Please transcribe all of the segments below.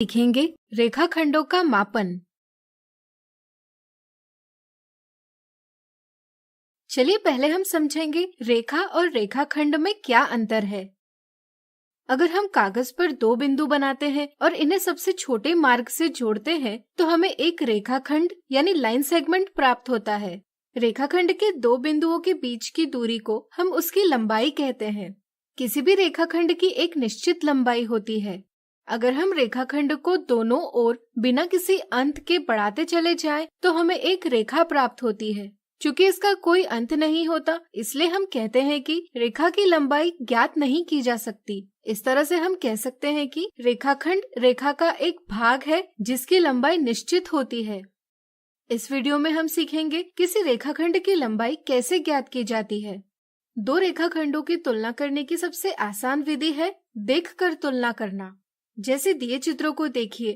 सीखेंगे रेखाखंडों का मापन। चलिए पहले हम समझेंगे रेखा और रेखाखंड में क्या अंतर है। अगर हम कागज पर दो बिंदु बनाते हैं और इन्हें सबसे छोटे मार्ग से जोड़ते हैं तो हमें एक रेखाखंड यानी लाइन सेगमेंट प्राप्त होता है। रेखाखंड के दो बिंदुओं के बीच की दूरी को हम उसकी लंबाई कहते हैं। किसी भी रेखाखंड की एक निश्चित लंबाई होती है। अगर हम रेखाखंड को दोनों ओर बिना किसी अंत के बढ़ाते चले जाएं, तो हमें एक रेखा प्राप्त होती है। चूंकि इसका कोई अंत नहीं होता, इसलिए हम कहते हैं कि रेखा की लंबाई ज्ञात नहीं की जा सकती। इस तरह से हम कह सकते हैं कि रेखाखंड रेखा का एक भाग है जिसकी लंबाई निश्चित होती है। इस वीडियो में हम सीखेंगे किसी रेखाखंड की लंबाई कैसे ज्ञात की जाती है। दो रेखाखंडों की तुलना करने की सबसे आसान विधि है देखकर तुलना करना। जैसे दिए चित्रों को देखिए,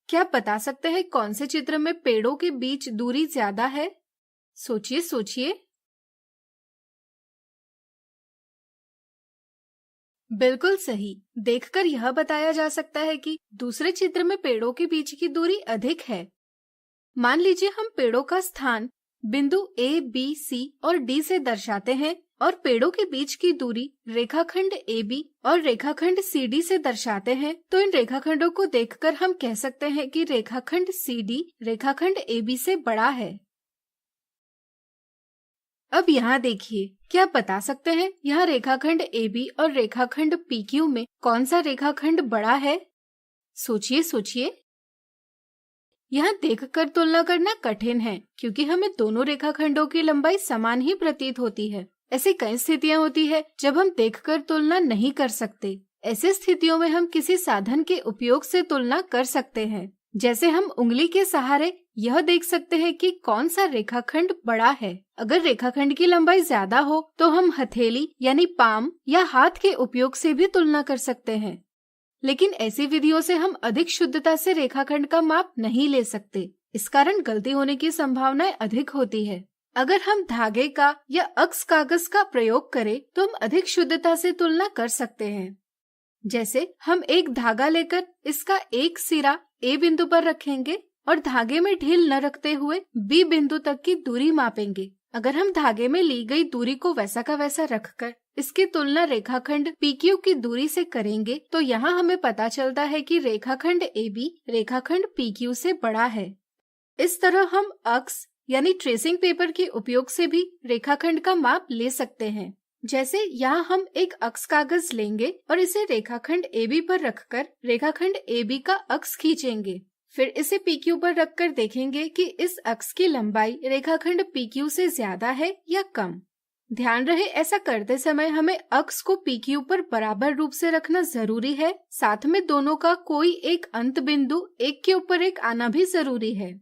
क्या आप बता सकते हैं कौन से चित्र में पेड़ों के बीच दूरी ज्यादा है? सोचिए सोचिए। बिल्कुल सही। देखकर यह बताया जा सकता है कि दूसरे चित्र में पेड़ों के बीच की दूरी अधिक है। मान लीजिए हम पेड़ों का स्थान बिंदु ए, बी, सी और डी से दर्शाते हैं और पेड़ों के बीच की दूरी रेखाखंड AB और रेखाखंड CD से दर्शाते हैं, तो इन रेखाखंडों को देखकर हम कह सकते हैं कि रेखाखंड CD रेखाखंड AB से बड़ा है। अब यहाँ देखिए, क्या आप बता सकते हैं यहाँ रेखाखंड AB और रेखाखंड PQ में कौन सा रेखाखंड बड़ा है? सोचिए सोचिए। यहाँ देखकर तुलना करना कठिन है क्योंकि हमें दोनों रेखाखंडों की लंबाई समान ही प्रतीत होती है। ऐसी कई स्थितियां होती है जब हम देखकर तुलना नहीं कर सकते। ऐसी स्थितियों में हम किसी साधन के उपयोग से तुलना कर सकते हैं। जैसे हम उंगली के सहारे यह देख सकते हैं कि कौन सा रेखाखंड बड़ा है। अगर रेखाखंड की लंबाई ज्यादा हो तो हम हथेली यानी पाम या हाथ के उपयोग से भी तुलना कर सकते हैं। लेकिन ऐसी विधियों से हम अधिक शुद्धता से रेखाखंड का माप नहीं ले सकते। इस कारण गलती होने की संभावनाएं अधिक होती है। अगर हम धागे का या अक्स कागज का प्रयोग करें तो हम अधिक शुद्धता से तुलना कर सकते हैं। जैसे हम एक धागा लेकर इसका एक सिरा A बिंदु पर रखेंगे और धागे में ढील न रखते हुए B बिंदु तक की दूरी मापेंगे। अगर हम धागे में ली गई दूरी को वैसा का वैसा रखकर इसकी तुलना रेखाखंड PQ की दूरी से करेंगे तो यहाँ हमें पता चलता है कि रेखाखंड AB रेखाखंड PQ से बड़ा है। इस तरह हम अक्स यानी ट्रेसिंग पेपर के उपयोग से भी रेखाखंड का माप ले सकते हैं। जैसे यहाँ हम एक अक्स कागज लेंगे और इसे रेखाखंड AB पर रखकर रेखाखंड AB का अक्स खींचेंगे। फिर इसे PQ पर रखकर देखेंगे कि इस अक्स की लंबाई रेखाखंड PQ से ज्यादा है या कम। ध्यान रहे, ऐसा करते समय हमें अक्स को PQ पर बराबर रूप से रखना जरूरी है। साथ में दोनों का कोई एक अंत बिंदु एक के ऊपर एक आना भी जरूरी है,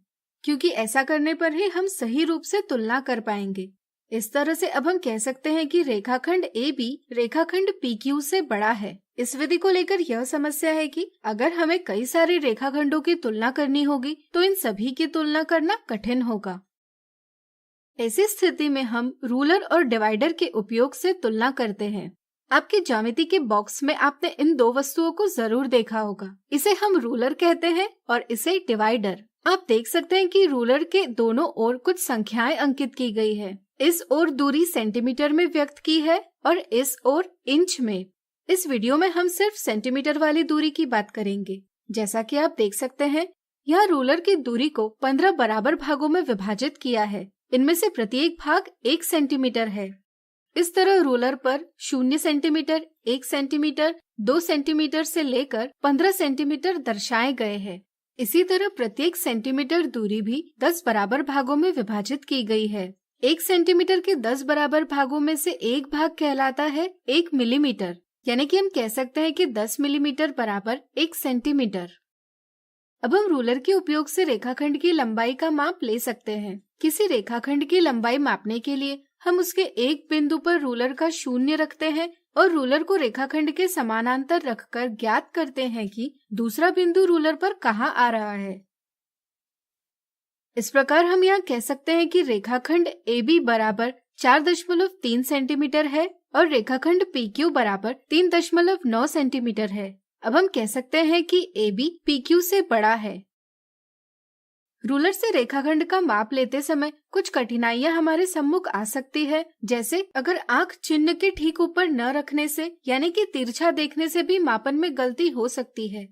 क्योंकि ऐसा करने पर ही हम सही रूप से तुलना कर पाएंगे। इस तरह से अब हम कह सकते हैं कि रेखाखंड AB रेखाखंड PQ से बड़ा है। इस विधि को लेकर यह समस्या है कि अगर हमें कई सारे रेखाखंडों की तुलना करनी होगी तो इन सभी की तुलना करना कठिन होगा। ऐसी स्थिति में हम रूलर और डिवाइडर के उपयोग से तुलना करते हैं। आपके ज्यामिति के बॉक्स में आपने इन दो वस्तुओं को जरूर देखा होगा। इसे हम रूलर कहते हैं और इसे डिवाइडर। आप देख सकते हैं कि रूलर के दोनों ओर कुछ संख्याएं अंकित की गई है। इस ओर दूरी सेंटीमीटर में व्यक्त की है और इस ओर इंच में। इस वीडियो में हम सिर्फ सेंटीमीटर वाली दूरी की बात करेंगे। जैसा कि आप देख सकते हैं, यहाँ रूलर की दूरी को 15 बराबर भागों में विभाजित किया है। इनमें से प्रत्येक भाग 1 सेंटीमीटर है। इस तरह रूलर पर 0 सेंटीमीटर, 1 सेंटीमीटर, 2 सेंटीमीटर से लेकर 15 सेंटीमीटर दर्शाए गए हैं। इसी तरह प्रत्येक सेंटीमीटर दूरी भी 10 बराबर भागों में विभाजित की गई है। 1 सेंटीमीटर के 10 बराबर भागों में से एक भाग कहलाता है 1 मिलीमीटर, यानी कि हम कह सकते हैं कि 10 मिलीमीटर बराबर 1 सेंटीमीटर। अब हम रूलर के उपयोग से रेखाखंड की लंबाई का माप ले सकते हैं। किसी रेखाखंड की लंबाई मापने के लिए हम उसके एक बिंदु पर रूलर का 0 रखते हैं और रूलर को रेखाखंड के समानांतर रखकर ज्ञात करते हैं कि दूसरा बिंदु रूलर पर कहाँ आ रहा है। इस प्रकार हम यहाँ कह सकते हैं कि रेखाखंड AB बराबर 4.3 सेंटीमीटर है और रेखाखंड PQ बराबर 3.9 सेंटीमीटर है। अब हम कह सकते हैं कि AB PQ से बड़ा है। रूलर से रेखाखंड का माप लेते समय कुछ कठिनाइयां हमारे सम्मुख आ सकती है, जैसे अगर आंख चिन्ह के ठीक ऊपर न रखने से यानी कि तिरछा देखने से भी मापन में गलती हो सकती है।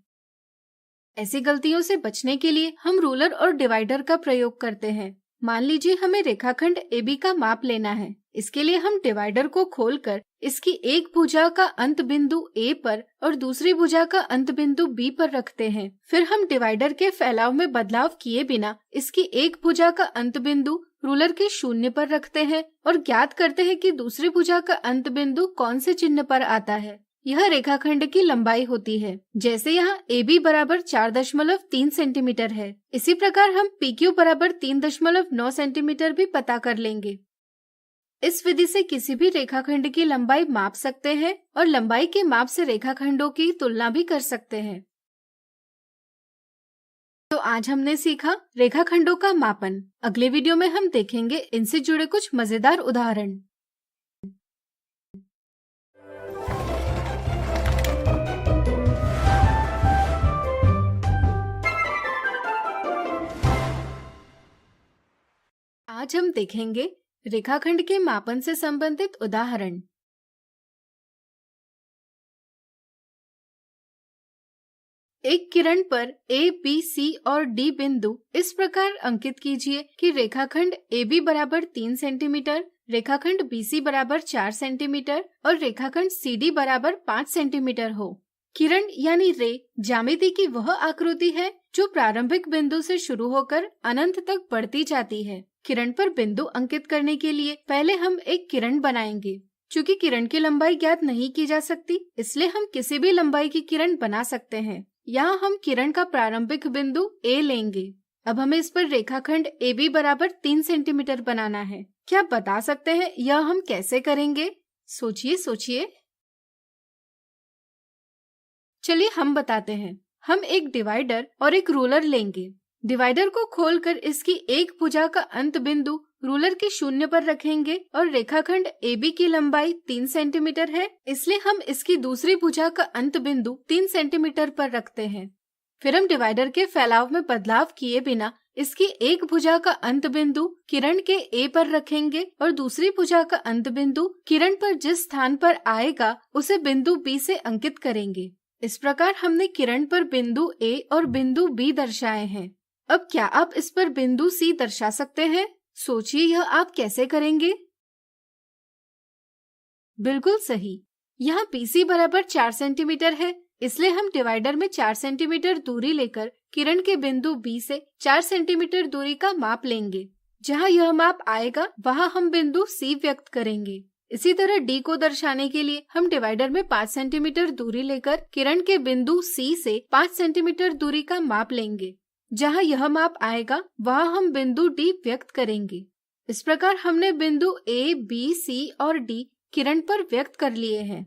ऐसी गलतियों से बचने के लिए हम रूलर और डिवाइडर का प्रयोग करते हैं। मान लीजिए हमें रेखाखंड AB का माप लेना है। इसके लिए हम डिवाइडर को खोलकर इसकी एक भुजा का अंत बिंदु A पर और दूसरी भुजा का अंत बिंदु B पर रखते हैं। फिर हम डिवाइडर के फैलाव में बदलाव किए बिना इसकी एक भुजा का अंत बिंदु रूलर के 0 पर रखते हैं और ज्ञात करते हैं कि दूसरी भुजा का अंत बिंदु कौन से चिन्ह पर आता है। यह रेखाखंड की लंबाई होती है। जैसे यहाँ AB बराबर 4.3 सेंटीमीटर है, इसी प्रकार हम PQ बराबर 3.9 सेंटीमीटर भी पता कर लेंगे। इस विधि से किसी भी रेखाखंड की लंबाई माप सकते हैं और लंबाई के माप से रेखाखंडों की तुलना भी कर सकते हैं। तो आज हमने सीखा रेखाखंडों का मापन। अगले वीडियो में हम देखेंगे इनसे जुड़े कुछ मजेदार उदाहरण। आज हम देखेंगे रेखाखंड के मापन से संबंधित उदाहरण। एक किरण पर A, B, C और D बिंदु इस प्रकार अंकित कीजिए कि रेखाखंड AB बराबर 3 सेंटीमीटर, रेखाखंड BC बराबर 4 सेंटीमीटर और रेखाखंड CD बराबर 5 सेंटीमीटर हो। किरण यानी रे ज्यामिति की वह आकृति है जो प्रारंभिक बिंदु से शुरू होकर अनंत तक बढ़ती जाती है। किरण पर बिंदु अंकित करने के लिए पहले हम एक किरण बनाएंगे। चूंकि किरण की लंबाई ज्ञात नहीं की जा सकती, इसलिए हम किसी भी लंबाई की किरण बना सकते हैं। यहाँ हम किरण का प्रारंभिक बिंदु A लेंगे। अब हमें इस पर रेखाखंड AB बराबर 3 सेंटीमीटर बनाना है। क्या आप बता सकते हैं यह हम कैसे करेंगे? सोचिए। चलिए हम बताते हैं। हम एक डिवाइडर और एक रूलर लेंगे। डिवाइडर को खोलकर इसकी एक भुजा का अंत बिंदु रूलर के 0 पर रखेंगे और रेखाखंड AB की लंबाई 3 सेंटीमीटर है, इसलिए हम इसकी दूसरी भुजा का अंत बिंदु 3 सेंटीमीटर पर रखते हैं। फिर हम डिवाइडर के फैलाव में बदलाव किए बिना इसकी एक भुजा का अंत बिंदु किरण के A पर रखेंगे और दूसरी भुजा का अंत बिंदु किरण पर जिस स्थान पर आएगा उसे बिंदु B से अंकित करेंगे। इस प्रकार हमने किरण पर बिंदु A और बिंदु B दर्शाए हैं। अब क्या आप इस पर बिंदु C दर्शा सकते हैं? सोचिए यह आप कैसे करेंगे? बिल्कुल सही। यहाँ BC बराबर 4 सेंटीमीटर है, इसलिए हम डिवाइडर में 4 सेंटीमीटर दूरी लेकर किरण के बिंदु B से 4 सेंटीमीटर दूरी का माप लेंगे। जहाँ यह माप आएगा वहाँ हम बिंदु C व्यक्त करेंगे। इसी तरह D को दर्शाने के लिए हम डिवाइडर में 5 सेंटीमीटर दूरी लेकर किरण के बिंदु C से 5 सेंटीमीटर दूरी का माप लेंगे। जहाँ यह माप आएगा वहाँ हम बिंदु D व्यक्त करेंगे। इस प्रकार हमने बिंदु A, B, C और D किरण पर व्यक्त कर लिए हैं।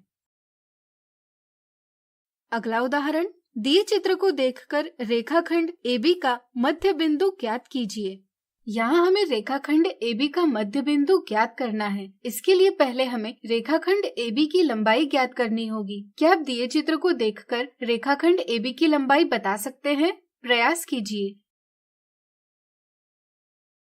अगला उदाहरण, दिए चित्र को देखकर रेखाखंड AB का मध्य बिंदु ज्ञात कीजिए। यहाँ हमें रेखाखंड AB का मध्य बिंदु ज्ञात करना है। इसके लिए पहले हमें रेखाखंड AB की लंबाई ज्ञात करनी होगी। क्या आप दिए चित्र को देखकर रेखाखंड AB की लंबाई बता सकते हैं? प्रयास कीजिए।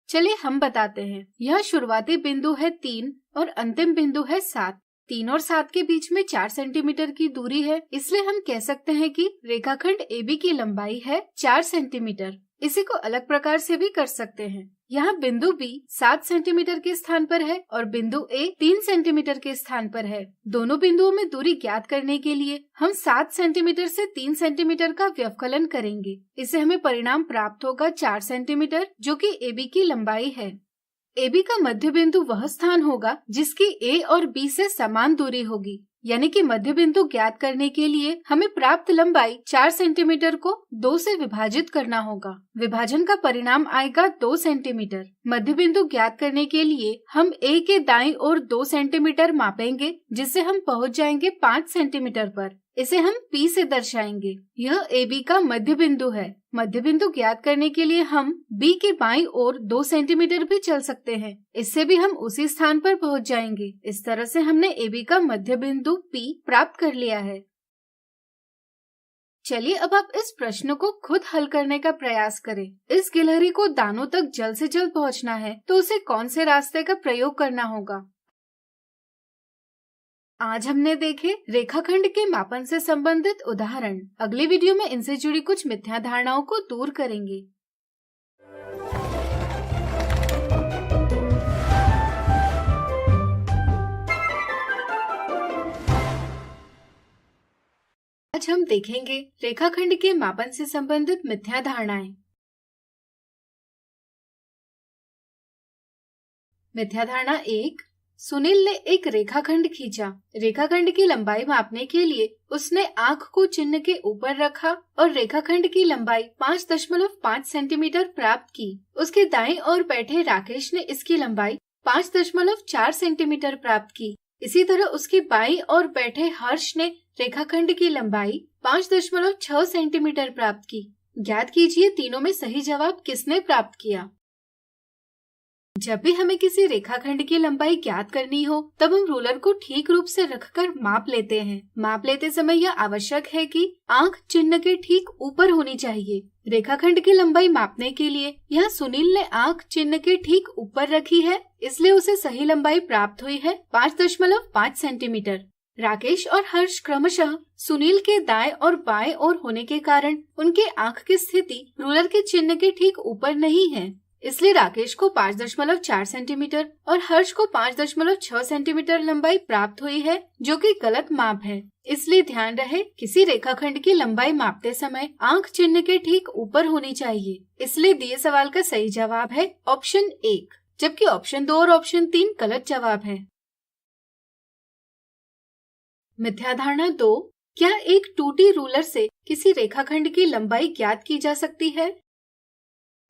चलिए हम बताते हैं। यह शुरुआती बिंदु है 3 और अंतिम बिंदु है 7। 3 और 7 के बीच में 4 सेंटीमीटर की दूरी है, इसलिए हम कह सकते हैं कि रेखाखंड AB की लंबाई है 4 सेंटीमीटर। इसी को अलग प्रकार से भी कर सकते हैं। यहाँ बिंदु B 7 सेंटीमीटर के स्थान पर है और बिंदु A 3 सेंटीमीटर के स्थान पर है। दोनों बिंदुओं में दूरी ज्ञात करने के लिए हम 7 सेंटीमीटर से 3 सेंटीमीटर का व्यवकलन करेंगे। इससे हमें परिणाम प्राप्त होगा 4 सेंटीमीटर, जो कि AB की लंबाई है। AB का मध्य बिंदु वह स्थान होगा जिसकी A और B से समान दूरी होगी, यानी कि मध्य बिंदु ज्ञात करने के लिए हमें प्राप्त लंबाई 4 सेंटीमीटर को 2 से विभाजित करना होगा। विभाजन का परिणाम आएगा 2 सेंटीमीटर। मध्य बिंदु ज्ञात करने के लिए हम A के दाईं ओर 2 सेंटीमीटर मापेंगे, जिससे हम पहुंच जाएंगे 5 सेंटीमीटर पर। इसे हम P से दर्शाएंगे। यह AB का मध्य बिंदु है। मध्य बिंदु ज्ञात करने के लिए हम B के बाईं ओर 2 सेंटीमीटर भी चल सकते हैं। इससे भी हम उसी स्थान पर पहुंच जाएंगे। इस तरह से हमने AB का मध्य बिंदु P प्राप्त कर लिया है। चलिए अब आप इस प्रश्न को खुद हल करने का प्रयास करें। इस गिलहरी को दानों तक जल्द से जल्द पहुंचना है तो उसे कौन से रास्ते का प्रयोग करना होगा? आज हमने देखे रेखाखंड के मापन से संबंधित उदाहरण। अगली वीडियो में इनसे जुड़ी कुछ मिथ्या धारणाओं को दूर करेंगे। आज हम देखेंगे रेखाखंड के मापन से संबंधित मिथ्या धारणाएं। मिथ्या धारणा 1। सुनील ने एक रेखाखंड खींचा। रेखाखंड की लंबाई मापने के लिए उसने आंख को चिन्ह के ऊपर रखा और रेखाखंड की लंबाई 5.5 सेंटीमीटर प्राप्त की। उसके दाईं ओर बैठे राकेश ने इसकी लंबाई 5.4 सेंटीमीटर प्राप्त की। इसी तरह उसके बाईं ओर बैठे हर्ष ने रेखाखंड की लंबाई 5.6 सेंटीमीटर प्राप्त की। ज्ञात कीजिए तीनों में सही जवाब किसने प्राप्त किया? जब भी हमें किसी रेखाखंड की लंबाई ज्ञात करनी हो तब हम रूलर को ठीक रूप से रखकर माप लेते हैं। माप लेते समय यह आवश्यक है कि आंख चिन्ह के ठीक ऊपर होनी चाहिए। रेखाखंड की लंबाई मापने के लिए यहाँ सुनील ने आंख चिन्ह के ठीक ऊपर रखी है, इसलिए उसे सही लंबाई प्राप्त हुई है 5.5 सेंटीमीटर। राकेश और हर्ष क्रमशः सुनील के दाएं और बाएं ओर होने के कारण उनके आंख की स्थिति रूलर के चिन्ह के ठीक ऊपर नहीं है, इसलिए राकेश को 5.4 सेंटीमीटर और हर्ष को 5.6 सेंटीमीटर लंबाई प्राप्त हुई है, जो कि गलत माप है। इसलिए ध्यान रहे किसी रेखाखंड की लंबाई मापते समय आंख चिन्ह के ठीक ऊपर होनी चाहिए। इसलिए दिए सवाल का सही जवाब है ऑप्शन 1, जबकि ऑप्शन 2 और ऑप्शन 3 गलत जवाब है। मिथ्या धारणा 2। क्या एक टूटी रूलर से किसी रेखाखंड की लंबाई ज्ञात की जा सकती है?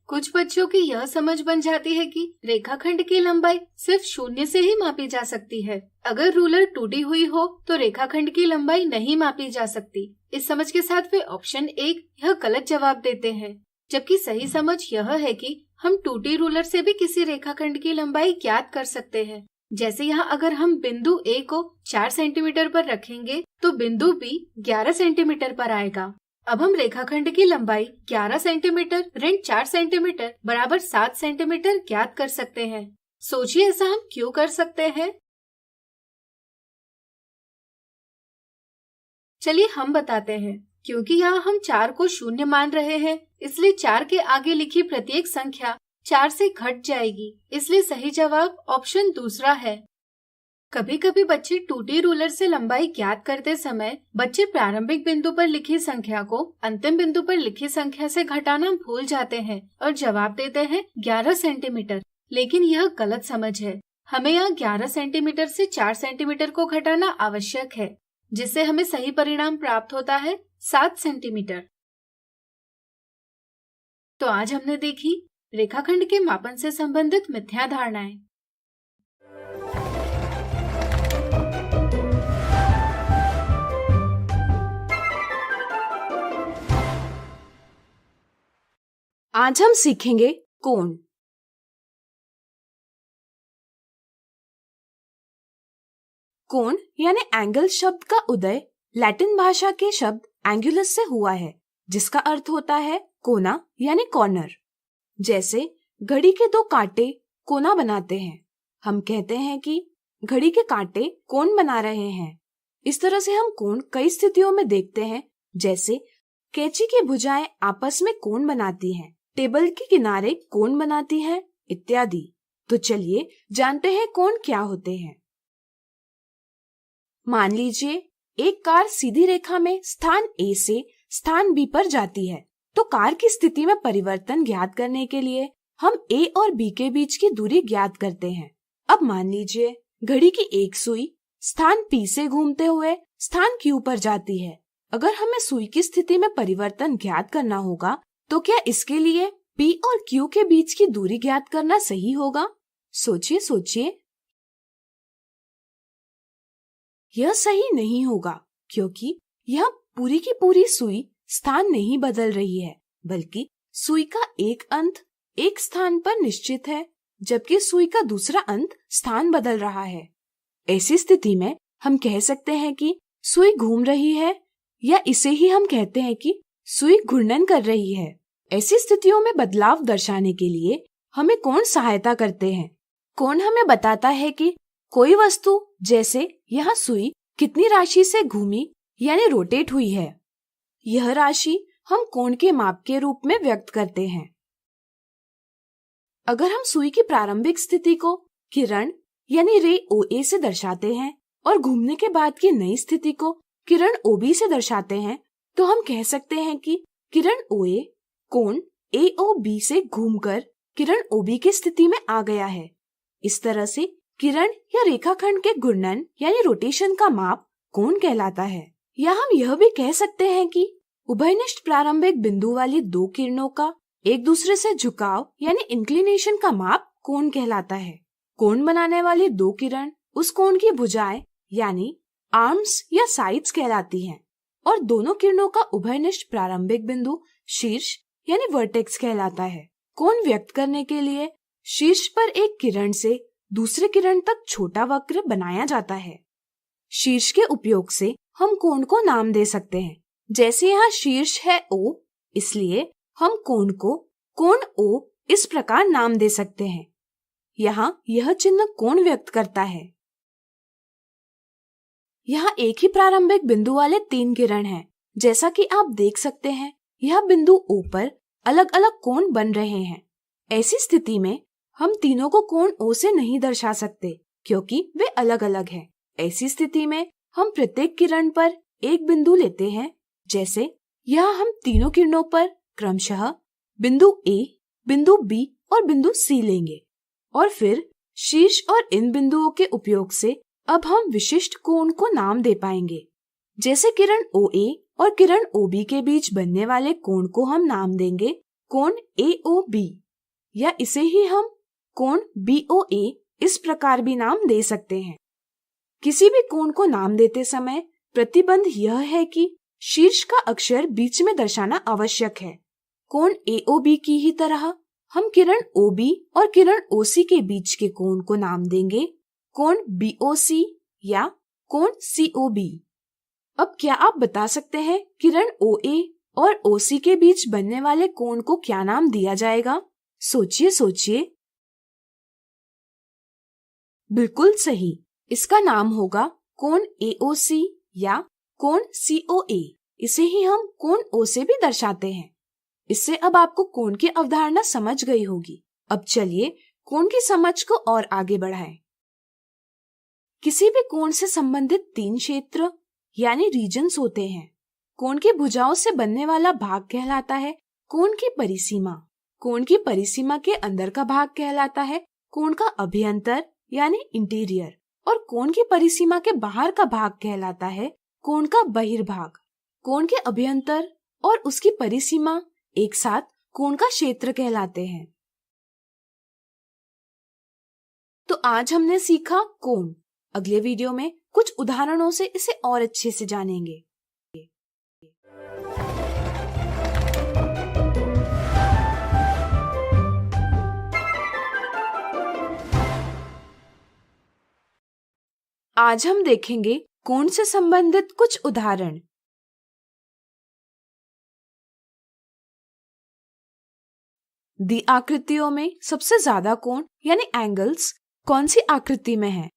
कुछ बच्चों की यह समझ बन जाती है कि रेखाखंड की लंबाई सिर्फ 0 से ही मापी जा सकती है। अगर रूलर टूटी हुई हो तो रेखाखंड की लंबाई नहीं मापी जा सकती। इस समझ के साथ वे ऑप्शन 1 यह गलत जवाब देते हैं, जबकि सही समझ यह है कि हम टूटी रूलर से भी किसी रेखाखंड की लंबाई ज्ञात कर सकते हैं। जैसे यहाँ अगर हम बिंदु A को 4 सेंटीमीटर पर रखेंगे तो बिंदु B 11 सेंटीमीटर पर आएगा। अब हम रेखाखंड की लंबाई 11 सेंटीमीटर ऋण 4 सेंटीमीटर बराबर 7 सेंटीमीटर ज्ञात कर सकते हैं। सोचिए ऐसा हम क्यों कर सकते हैं? चलिए हम बताते हैं। क्योंकि यहाँ हम 4 को 0 मान रहे हैं, इसलिए 4 के आगे लिखी प्रत्येक संख्या 4 से घट जाएगी। इसलिए सही जवाब ऑप्शन दूसरा है। कभी कभी बच्चे टूटी रूलर से लंबाई ज्ञात करते समय बच्चे प्रारंभिक बिंदु पर लिखी संख्या को अंतिम बिंदु पर लिखी संख्या से घटाना भूल जाते हैं और जवाब देते हैं 11 सेंटीमीटर, लेकिन यह गलत समझ है। हमें यहाँ 11 सेंटीमीटर से 4 सेंटीमीटर को घटाना आवश्यक है, जिससे हमें सही परिणाम प्राप्त होता है 7 सेंटीमीटर। तो आज हमने देखी रेखाखंड के मापन से संबंधित मिथ्या धारणाएं। आज हम सीखेंगे कोण। कोण यानी एंगल शब्द का उदय लैटिन भाषा के शब्द एंगुलस से हुआ है, जिसका अर्थ होता है कोना यानी कॉर्नर। जैसे घड़ी के 2 कांटे कोना बनाते हैं, हम कहते हैं कि घड़ी के कांटे कोण बना रहे हैं। इस तरह से हम कोण कई स्थितियों में देखते हैं, जैसे कैंची की भुजाएं आपस में कोण बनाती हैं, टेबल के किनारे कोण बनाती हैं, इत्यादि। तो चलिए जानते हैं कोण क्या होते हैं। मान लीजिए एक कार सीधी रेखा में स्थान A से स्थान B पर जाती है, तो कार की स्थिति में परिवर्तन ज्ञात करने के लिए हम A और B के बीच की दूरी ज्ञात करते हैं। अब मान लीजिए घड़ी की एक सुई स्थान P से घूमते हुए स्थान Q पर जाती है। अगर हमें सुई की स्थिति में परिवर्तन ज्ञात करना होगा तो क्या इसके लिए P और Q के बीच की दूरी ज्ञात करना सही होगा? सोचिए। यह सही नहीं होगा, क्योंकि यह पूरी की पूरी सुई स्थान नहीं बदल रही है, बल्कि सुई का एक अंत एक स्थान पर निश्चित है, जबकि सुई का दूसरा अंत स्थान बदल रहा है। ऐसी स्थिति में हम कह सकते हैं कि सुई घूम रही है या इसे ही हम कहते हैं कि सुई घूर्णन कर रही है। ऐसी स्थितियों में बदलाव दर्शाने के लिए हमें कोण सहायता करते हैं। कोण हमें बताता है कि कोई वस्तु, जैसे यहाँ सुई, कितनी राशि से घूमी यानी रोटेट हुई है। यह राशि हम कोण के माप के रूप में व्यक्त करते हैं। अगर हम सुई की प्रारंभिक स्थिति को किरण यानी रे OA से दर्शाते हैं और घूमने के बाद की नई स्थिति को किरण OB से दर्शाते हैं, तो हम कह सकते हैं कि किरण OA कोण AOB से घूमकर किरण OB की स्थिति में आ गया है। इस तरह से किरण या रेखाखंड के घूर्णन यानी रोटेशन का माप कोण कहलाता है। या हम यह भी कह सकते हैं कि उभयनिष्ठ प्रारंभिक बिंदु वाली दो किरणों का एक दूसरे से झुकाव यानी इंक्लिनेशन का माप कोण कहलाता है। कोण बनाने वाली दो किरण उस कोण की भुजाएं यानी आर्म्स या साइड्स कहलाती हैं और दोनों किरणों का उभयनिष्ठ प्रारंभिक बिंदु शीर्ष यानी वर्टेक्स कहलाता है। कोण व्यक्त करने के लिए शीर्ष पर एक किरण से दूसरे किरण तक छोटा वक्र बनाया जाता है। शीर्ष के उपयोग से हम कोण को नाम दे सकते हैं। जैसे यहाँ शीर्ष है O, इसलिए हम कोण को कोण O इस प्रकार नाम दे सकते हैं। यहाँ यह चिन्ह कोण व्यक्त करता है। यहाँ एक ही प्रारंभिक बिंदु वाले 3 किरण हैं। जैसा कि आप देख सकते हैं, यह बिंदु O पर अलग अलग कोण बन रहे हैं। ऐसी स्थिति में हम तीनों को कोण O से नहीं दर्शा सकते क्योंकि वे अलग अलग हैं। ऐसी स्थिति में हम प्रत्येक किरण पर एक बिंदु लेते हैं। जैसे यहाँ हम तीनों किरणों पर क्रमशः बिंदु A, बिंदु B और बिंदु C लेंगे और फिर शीर्ष और इन बिंदुओं के उपयोग से अब हम विशिष्ट कोण को नाम दे पाएंगे। जैसे किरण OA और किरण OB के बीच बनने वाले कोण को हम नाम देंगे कोण AOB, या इसे ही हम कोण BOA इस प्रकार भी नाम दे सकते हैं। किसी भी कोण को नाम देते समय प्रतिबंध यह है कि शीर्ष का अक्षर बीच में दर्शाना आवश्यक है। कोण AOB की ही तरह हम किरण OB और किरण OC के बीच के कोण को नाम देंगे कोण BOC या कोण COB। अब क्या आप बता सकते हैं किरण OA और OC के बीच बनने वाले कोण को क्या नाम दिया जाएगा? सोचिए सोचिए। बिल्कुल सही, इसका नाम होगा कोण AOC या कोण COA। इसे ही हम कोण O से भी दर्शाते हैं। इससे अब आपको कोण की अवधारणा समझ गई होगी। अब चलिए कोण की समझ को और आगे बढ़ाएं। किसी भी कोण से संबंधित 3 क्षेत्र यानी रीजन्स होते हैं। कोण की भुजाओं से बनने वाला भाग कहलाता है कोण की परिसीमा। कोण की परिसीमा के अंदर का भाग कहलाता है कोण का अभ्यंतर यानी इंटीरियर, और कोण की परिसीमा के बाहर का भाग कहलाता है कोण का बहिर्भाग। कोण के अभ्यंतर और उसकी परिसीमा एक साथ कोण का क्षेत्र कहलाते हैं। तो आज हमने सीखा कोण। अगले वीडियो में कुछ उदाहरणों से इसे और अच्छे से जानेंगे। आज हम देखेंगे कोण से संबंधित कुछ उदाहरण। दी आकृतियों में सबसे ज्यादा कोण यानी एंगल्स कौन सी आकृति में है?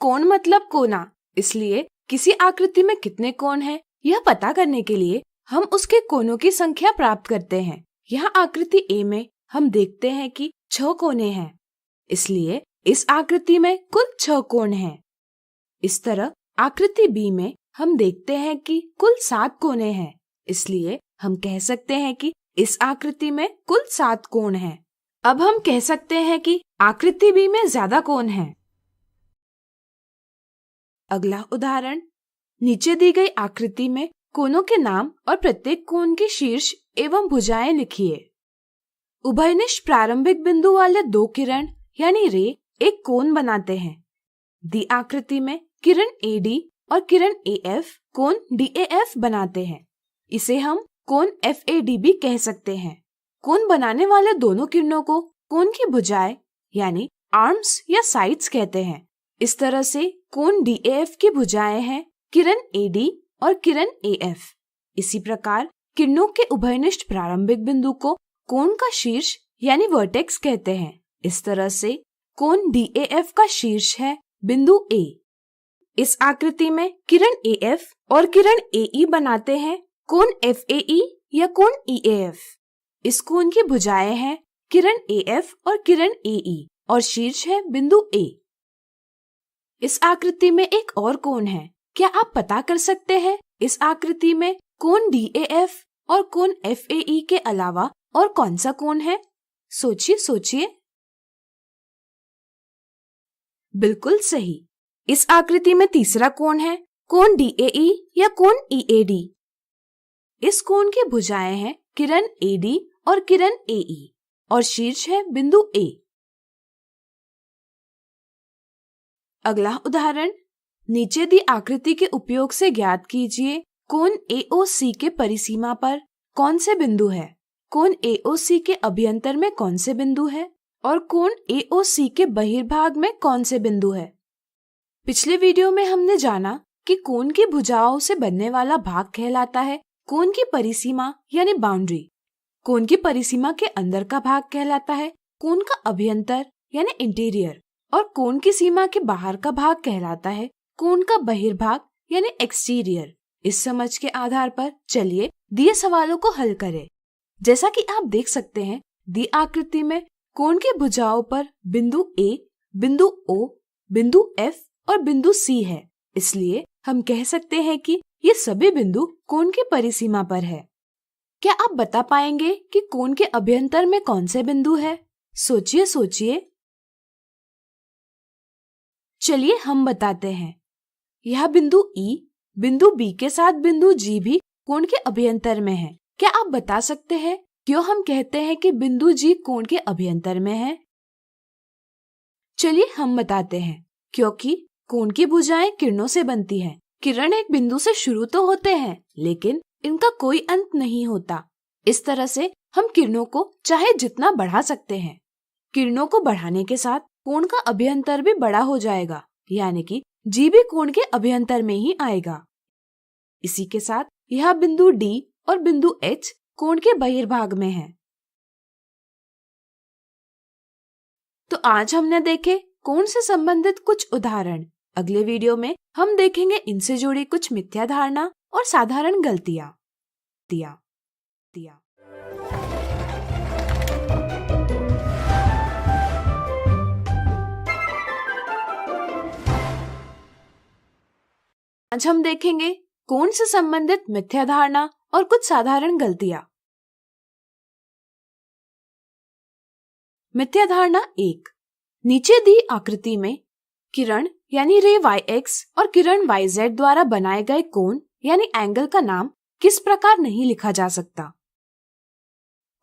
कोण मतलब कोना, इसलिए किसी आकृति में कितने कोण हैं यह पता करने के लिए हम उसके कोनों की संख्या प्राप्त करते हैं। यहाँ आकृति A में हम देखते हैं कि 6 कोने हैं, इसलिए इस आकृति में कुल 6 कोण हैं। इस तरह आकृति B में हम देखते हैं कि कुल 7 कोने हैं, इसलिए हम कह सकते हैं कि इस आकृति में कुल 7 कोण हैं। अब हम कह सकते हैं कि आकृति B में ज्यादा कोण हैं। अगला उदाहरण, नीचे दी गई आकृति में कोनों के नाम और प्रत्येक कोण के शीर्ष एवं भुजाएं लिखिए। उभयनिष्ठ प्रारंभिक बिंदु वाले 2 किरण यानी रे एक कोण बनाते हैं। दी आकृति में किरण AD और किरण AF कोण DAF बनाते हैं। इसे हम कोण FAD भी कह सकते हैं। कोण बनाने वाले दोनों किरणों को कोण की भुजाएं यानी आर्म्स या साइड्स कहते हैं। इस तरह से कोण DAF की भुजाएं हैं किरण AD और किरण AF। इसी प्रकार किरणों के उभयनिष्ठ प्रारंभिक बिंदु को कोण का शीर्ष यानी वर्टेक्स कहते हैं। इस तरह से कोण DAF का शीर्ष है बिंदु A। इस आकृति में किरण AF और किरण AE बनाते हैं कोण FAE या कोण EAF। इस कोण की भुजाएं हैं किरण AF और किरण AE और शीर्ष है बिंदु A। इस आकृति में एक और कोण है। क्या आप पता कर सकते हैं इस आकृति में कोण DAF और कोण FAE के अलावा और कौन सा कोण है? सोचिए सोचिए। बिल्कुल सही, इस आकृति में तीसरा कोण है कोण DAE या कोण EAD। इस कोण की भुजाएं हैं किरण AD और किरण AE और शीर्ष है बिंदु A। अगला उदाहरण, नीचे दी आकृति के उपयोग से ज्ञात कीजिए कोण AOC के परिसीमा पर कौन से बिंदु है। कोण AOC के अभ्यंतर में कौन से बिंदु है और कोण AOC के बहिर्भाग में कौन से बिंदु है। पिछले वीडियो में हमने जाना कि कोण की भुजाओं से बनने वाला भाग कहलाता है कोण की परिसीमा यानी बाउंड्री। कोण की परिसीमा के अंदर का भाग कहलाता है कोण का अभ्यंतर यानी इंटीरियर और कोण की सीमा के बाहर का भाग कहलाता है कोण का बहिर्भाग यानी एक्सटीरियर। इस समझ के आधार पर चलिए दिए सवालों को हल करें। जैसा कि आप देख सकते हैं दी आकृति में कोण की भुजाओं पर बिंदु A, बिंदु O, बिंदु F और बिंदु C है। इसलिए हम कह सकते हैं कि ये सभी बिंदु कोण की परिसीमा पर है। क्या आप बता पाएंगे कि कोण के अभ्यंतर में कौन से बिंदु है? सोचिए सोचिए। चलिए हम बताते हैं। यह बिंदु E बिंदु B के साथ बिंदु G भी कोण के अभ्यंतर में है। क्या आप बता सकते हैं क्यों हम कहते हैं कि बिंदु G कोण के अभ्यंतर में है? चलिए हम बताते हैं। क्योंकि कोण की भुजाएं किरणों से बनती हैं। किरण एक बिंदु से शुरू तो होते हैं लेकिन इनका कोई अंत नहीं होता। इस तरह से हम किरणों को चाहे जितना बढ़ा सकते हैं। किरणों को बढ़ाने के साथ कोण का अभ्यंतर भी बड़ा हो जाएगा, यानी कि G भी कोण के अभ्यंतर में ही आएगा। इसी के साथ यह बिंदु D और बिंदु H कोण के बहिर्भाग में है। तो आज हमने देखे कोण से संबंधित कुछ उदाहरण। अगले वीडियो में हम देखेंगे इनसे जुड़ी कुछ मिथ्या धारणा और साधारण गलतियां। आज हम देखेंगे कोण से संबंधित मिथ्या धारणा और कुछ साधारण गलतियां। मिथ्या धारणा 1। नीचे दी आकृति में किरण यानी रे YX और किरण YZ द्वारा बनाए गए कोण यानी एंगल का नाम किस प्रकार नहीं लिखा जा सकता।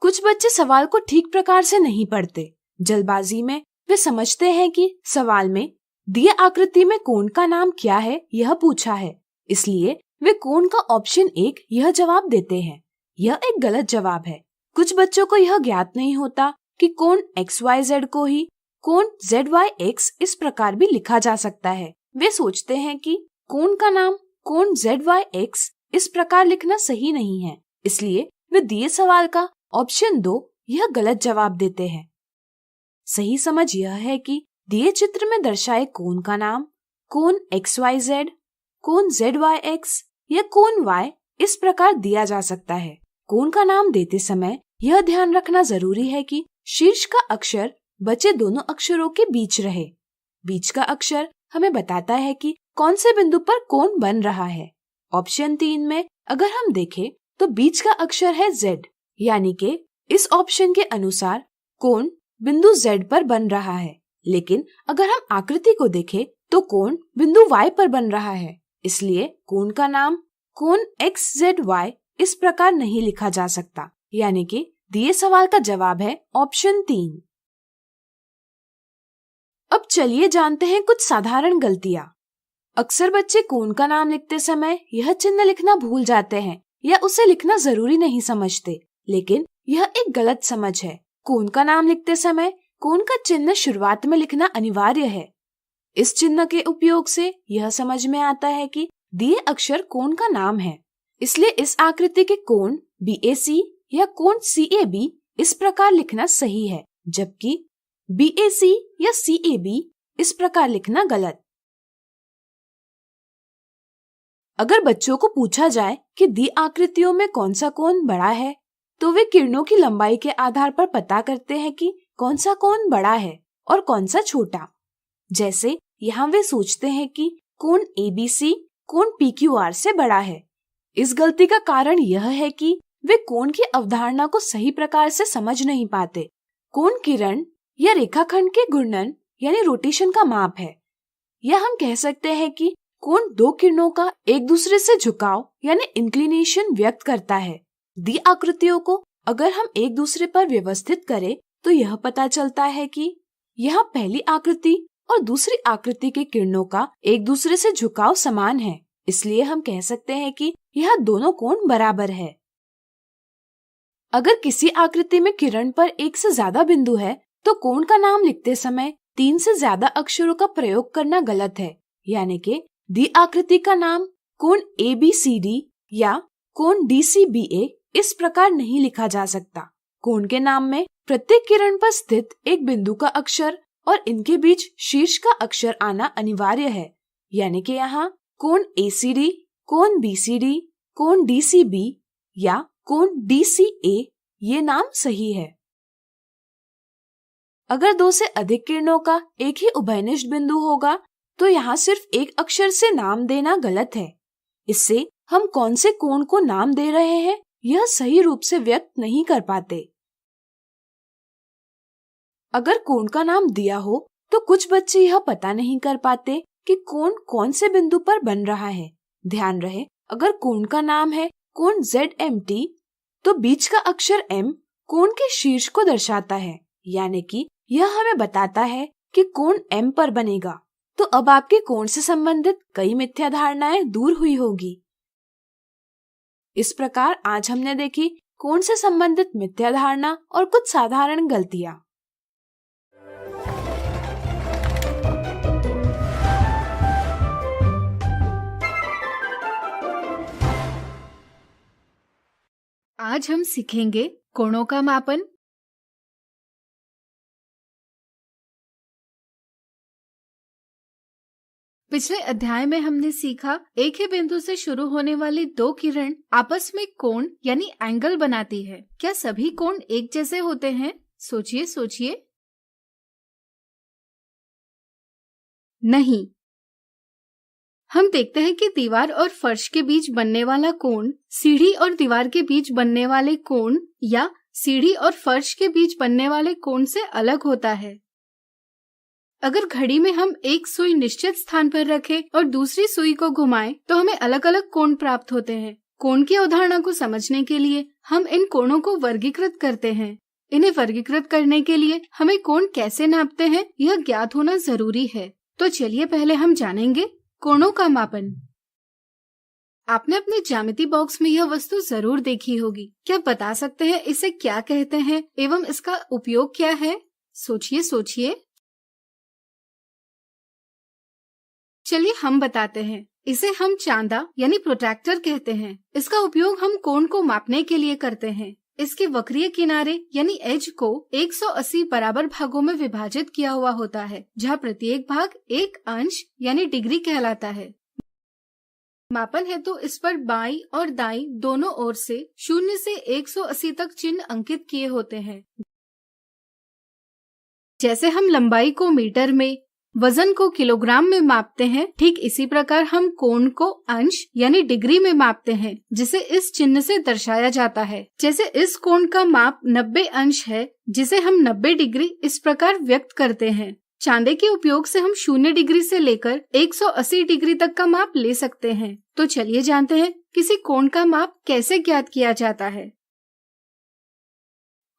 कुछ बच्चे सवाल को ठीक प्रकार से नहीं पढ़ते। जल्दबाजी में वे समझते हैं कि सवाल में दिए आकृति में कोण का नाम क्या है यह पूछा है, इसलिए वे कोण का ऑप्शन 1 यह जवाब देते हैं। यह एक गलत जवाब है। कुछ बच्चों को यह ज्ञात नहीं होता कि कोण XYZ को ही कोण ZYX इस प्रकार भी लिखा जा सकता है। वे सोचते हैं कि कोण का नाम कोण ZYX इस प्रकार लिखना सही नहीं है, इसलिए वे दिए सवाल का ऑप्शन 2 यह गलत जवाब देते हैं। सही समझ यह है कि दिए चित्र में दर्शाए कोण का नाम कोण XYZ, कोण ZYX या कोण Y इस प्रकार दिया जा सकता है। कोण का नाम देते समय यह ध्यान रखना जरूरी है कि शीर्ष का अक्षर बचे दोनों अक्षरों के बीच रहे। बीच का अक्षर हमें बताता है कि कौन से बिंदु पर कोण बन रहा है। ऑप्शन 3 में अगर हम देखें तो बीच का अक्षर है Z, यानी कि इस ऑप्शन के अनुसार कोण बिंदु Z पर बन रहा है। लेकिन अगर हम आकृति को देखें तो कोण बिंदु Y पर बन रहा है, इसलिए कोण का नाम कोण XZY इस प्रकार नहीं लिखा जा सकता, यानी कि दिए सवाल का जवाब है ऑप्शन 3। अब चलिए जानते हैं कुछ साधारण गलतियां। अक्सर बच्चे कोण का नाम लिखते समय यह चिन्ह लिखना भूल जाते हैं या उसे लिखना जरूरी नहीं समझते, लेकिन यह एक गलत समझ है। कोण का नाम लिखते समय कोण का चिन्ह शुरुआत में लिखना अनिवार्य है। इस चिन्ह के उपयोग से यह समझ में आता है कि दिए अक्षर कोण का नाम है, इसलिए इस आकृति के कोण BAC या कोण CAB इस प्रकार लिखना सही है, जबकि BAC या CAB इस प्रकार लिखना गलत। अगर बच्चों को पूछा जाए कि दी आकृतियों में कौन सा कोण बड़ा है, तो वे किरणों की लंबाई के आधार पर पता करते हैं कि कौन सा कोण बड़ा है और कौन सा छोटा। जैसे यहाँ वे सोचते हैं कि कोण ABC कोण PQR से बड़ा है। इस गलती का कारण यह है कि वे कोण की अवधारणा को सही प्रकार से समझ नहीं पाते। कोण किरण या रेखाखंड के घूर्णन यानी रोटेशन का माप है, या हम कह सकते हैं कि कोण दो किरणों का एक दूसरे से झुकाव यानी इंक्लिनेशन व्यक्त करता है। दी आकृतियों को अगर हम एक दूसरे पर व्यवस्थित करें तो यह पता चलता है कि यहाँ पहली आकृति और दूसरी आकृति के किरणों का एक दूसरे से झुकाव समान है, इसलिए हम कह सकते हैं कि यह दोनों कोण बराबर है। अगर किसी आकृति में किरण पर एक से ज्यादा बिंदु है तो कोण का नाम लिखते समय 3 से ज्यादा अक्षरों का प्रयोग करना गलत है, यानी कि दी आकृति का नाम कोण ABCD या कोण DCBA इस प्रकार नहीं लिखा जा सकता। कोण के नाम में प्रत्येक किरण पर स्थित एक बिंदु का अक्षर और इनके बीच शीर्ष का अक्षर आना अनिवार्य है, यानी कि यहाँ कोण ACD, कोण BCD, कोण DCB या कोण DCA ये नाम सही है। अगर 2 से अधिक किरणों का एक ही उभयनिष्ठ बिंदु होगा तो यहाँ सिर्फ एक अक्षर से नाम देना गलत है। इससे हम कौन से कोण को नाम दे रहे हैं यह सही रूप से व्यक्त नहीं कर पाते। अगर कोण का नाम दिया हो तो कुछ बच्चे यह पता नहीं कर पाते कि कोण कौन से बिंदु पर बन रहा है। ध्यान रहे, अगर कोण का नाम है कोण ZMT तो बीच का अक्षर M कोण के शीर्ष को दर्शाता है, यानी कि यह हमें बताता है कि कोण M पर बनेगा। तो अब आपके कोण से संबंधित कई मिथ्या धारणाएं दूर हुई होगी। इस प्रकार आज हमने देखी कोण से संबंधित मिथ्या धारणा और कुछ साधारण गलतियां। आज हम सीखेंगे कोणों का मापन। पिछले अध्याय में हमने सीखा एक ही बिंदु से शुरू होने वाली दो किरण आपस में कोण यानी एंगल बनाती है। क्या सभी कोण एक जैसे होते हैं? सोचिए सोचिए। नहीं। हम देखते हैं कि दीवार और फर्श के बीच बनने वाला कोण सीढ़ी और दीवार के बीच बनने वाले कोण या सीढ़ी और फर्श के बीच बनने वाले कोण से अलग होता है। अगर घड़ी में हम एक सुई निश्चित स्थान पर रखें और दूसरी सुई को घुमाएं तो हमें अलग अलग कोण प्राप्त होते हैं। कोण की अवधारणा को समझने के लिए हम इन कोणों को वर्गीकृत करते हैं। इन्हें वर्गीकृत करने के लिए हमें कोण कैसे नापते हैं यह ज्ञात होना जरूरी है। तो चलिए पहले हम जानेंगे कोणों का मापन। आपने अपने ज्यामिति बॉक्स में यह वस्तु जरूर देखी होगी। क्या बता सकते हैं इसे क्या कहते हैं एवं इसका उपयोग क्या है? सोचिए सोचिए। चलिए हम बताते हैं। इसे हम चांदा यानी प्रोट्रैक्टर कहते हैं। इसका उपयोग हम कोण को मापने के लिए करते हैं। इसके वक्रीय किनारे यानी एज को 180 बराबर भागों में विभाजित किया हुआ होता है, जहाँ प्रत्येक भाग 1 अंश यानी डिग्री कहलाता है। मापन है तो इस पर बाईं और दाईं दोनों ओर से 0 से 180 तक चिन्ह अंकित किए होते हैं। जैसे हम लंबाई को मीटर में, वजन को किलोग्राम में मापते हैं, ठीक इसी प्रकार हम कोण को अंश यानी डिग्री में मापते हैं, जिसे इस चिन्ह से दर्शाया जाता है। जैसे इस कोण का माप 90 अंश है, जिसे हम 90 डिग्री इस प्रकार व्यक्त करते हैं। चांदे के उपयोग से हम 0 डिग्री से लेकर 180 डिग्री तक का माप ले सकते हैं। तो चलिए जानते हैं किसी कोण का माप कैसे ज्ञात किया जाता है।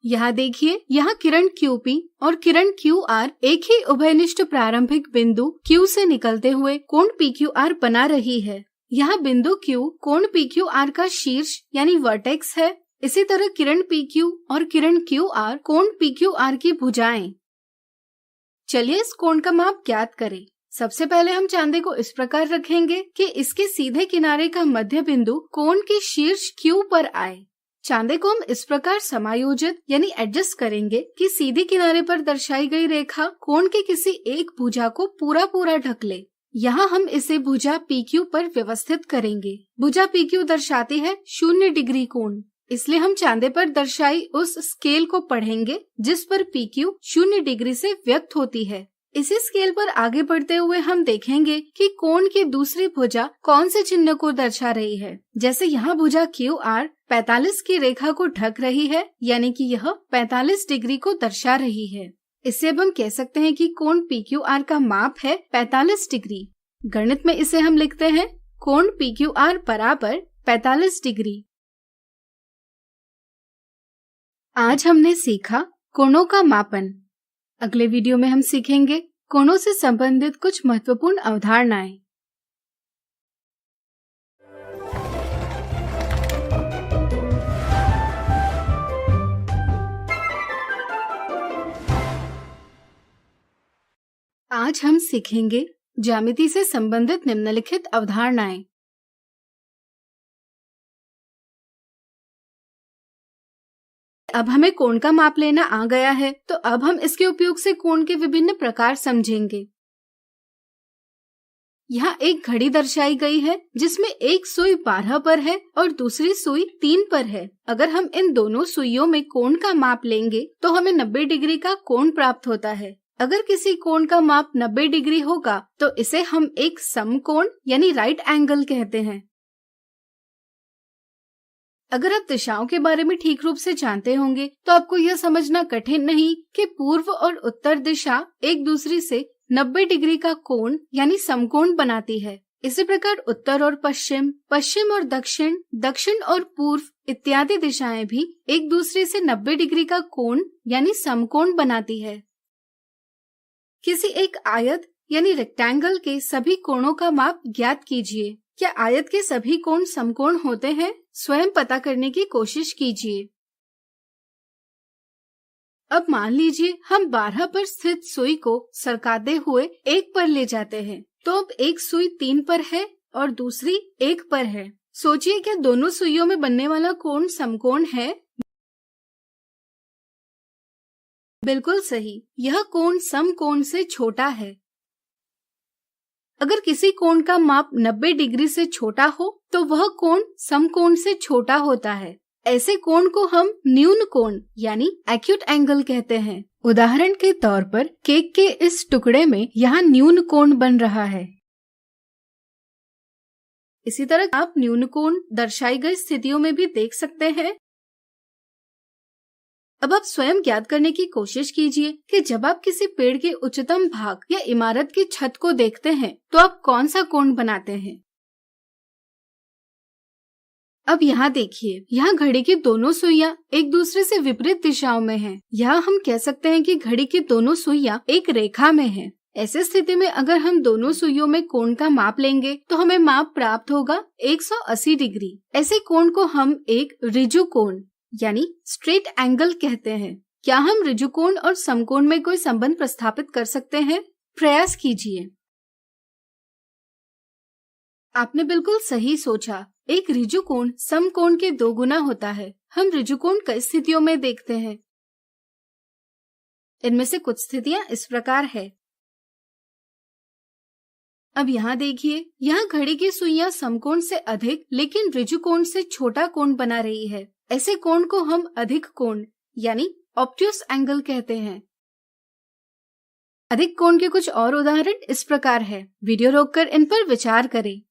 यहाँ देखिए, यहाँ किरण QP और किरण QR एक ही उभयनिष्ठ प्रारंभिक बिंदु Q से निकलते हुए कोण PQR बना रही है। यहाँ बिंदु Q कोण PQR का शीर्ष यानी वर्टेक्स है। इसी तरह किरण PQ और किरण QR कोण PQR की भुजाएं। चलिए इस कोण का माप ज्ञात करें। सबसे पहले हम चांदे को इस प्रकार रखेंगे कि इसके सीधे किनारे का मध्य बिंदु कोण के शीर्ष Q पर आए। चांदे को हम इस प्रकार समायोजित यानी एडजस्ट करेंगे कि सीधे किनारे पर दर्शाई गई रेखा कोण के किसी एक भुजा को पूरा ढक ले। यहाँ हम इसे भुजा PQ पर व्यवस्थित करेंगे। भुजा PQ दर्शाती है 0 डिग्री कोण, इसलिए हम चांदे पर दर्शाई उस स्केल को पढ़ेंगे जिस पर PQ 0 डिग्री से व्यक्त होती है। इसी स्केल पर आगे बढ़ते हुए हम देखेंगे कि कोण की दूसरी भुजा कौन से चिन्ह को दर्शा रही है। जैसे यहाँ भुजा QR 45 की रेखा को ढक रही है, यानी कि यह 45 डिग्री को दर्शा रही है। इससे अब हम कह सकते हैं कि कोण PQR का माप है 45 डिग्री। गणित में इसे हम लिखते हैं कोण PQR बराबर 45 डिग्री। आज हमने सीखा कोणों का मापन। अगले वीडियो में हम सीखेंगे कोणों से संबंधित कुछ महत्वपूर्ण अवधारणाएं। आज हम सीखेंगे ज्यामिति से संबंधित निम्नलिखित अवधारणाएं। अब हमें कोण का माप लेना आ गया है, तो अब हम इसके उपयोग से कोण के विभिन्न प्रकार समझेंगे। यहाँ एक घड़ी दर्शाई गई है जिसमें एक सुई 12 पर है और दूसरी सुई 3 पर है। अगर हम इन दोनों सुइयों में कोण का माप लेंगे तो हमें 90 डिग्री का कोण प्राप्त होता है। अगर किसी कोण का माप 90 डिग्री होगा तो इसे हम एक समकोण यानी राइट एंगल कहते हैं। अगर आप दिशाओं के बारे में ठीक रूप से जानते होंगे तो आपको यह समझना कठिन नहीं कि पूर्व और उत्तर दिशा एक दूसरे से 90 डिग्री का कोण यानी समकोण बनाती है। इसी प्रकार उत्तर और पश्चिम, पश्चिम और दक्षिण, दक्षिण और पूर्व इत्यादि दिशाएं भी एक दूसरे से 90 डिग्री का कोण यानी समकोण बनाती है। किसी एक आयत यानी रेक्टेंगल के सभी कोणों का माप ज्ञात कीजिए। क्या आयत के सभी कोण समकोण होते हैं? स्वयं पता करने की कोशिश कीजिए। अब मान लीजिए हम 12 पर स्थित सुई को सरकाते हुए 1 पर ले जाते हैं, तो अब एक सुई 3 पर है और दूसरी 1 पर है। सोचिए क्या दोनों सुइयों में बनने वाला कोण समकोण है? बिल्कुल सही, यह कोण समकोण से छोटा है। अगर किसी कोण का माप 90 डिग्री से छोटा हो तो वह कोण समकोण से छोटा होता है। ऐसे कोण को हम न्यून कोण यानी एक्यूट एंगल कहते हैं। उदाहरण के तौर पर केक के इस टुकड़े में यहाँ न्यून कोण बन रहा है। इसी तरह आप न्यून कोण दर्शाई गई स्थितियों में भी देख सकते हैं। अब आप स्वयं ज्ञात करने की कोशिश कीजिए कि जब आप किसी पेड़ के उच्चतम भाग या इमारत की छत को देखते हैं तो आप कौन सा कोण बनाते हैं। अब यहाँ देखिए, यहाँ घड़ी की दोनों सुइयां एक दूसरे से विपरीत दिशाओं में हैं। यहाँ हम कह सकते हैं कि घड़ी की दोनों सुइयां एक रेखा में हैं। ऐसी स्थिति में अगर हम दोनों सुइयों में कोण का माप लेंगे तो हमें माप प्राप्त होगा 180 डिग्री। ऐसे कोण को हम एक ऋजु कोण यानी स्ट्रेट एंगल कहते हैं। क्या हम ऋजु कोण और समकोण में कोई संबंध प्रस्थापित कर सकते हैं? प्रयास कीजिए। आपने बिल्कुल सही सोचा, एक ऋजु कोण समकोण के 2 गुना होता है। हम ऋजु कोण कई स्थितियों में देखते हैं। इनमें से कुछ स्थितियां इस प्रकार है। अब यहाँ देखिए, यहाँ घड़ी की सुइयां समकोण से अधिक लेकिन ऋजु कोण से छोटा कोण बना रही है। ऐसे कोण को हम अधिक कोण यानी ऑब्ट्यूस एंगल कहते हैं। अधिक कोण के कुछ और उदाहरण इस प्रकार है। वीडियो रोककर इन पर विचार करें।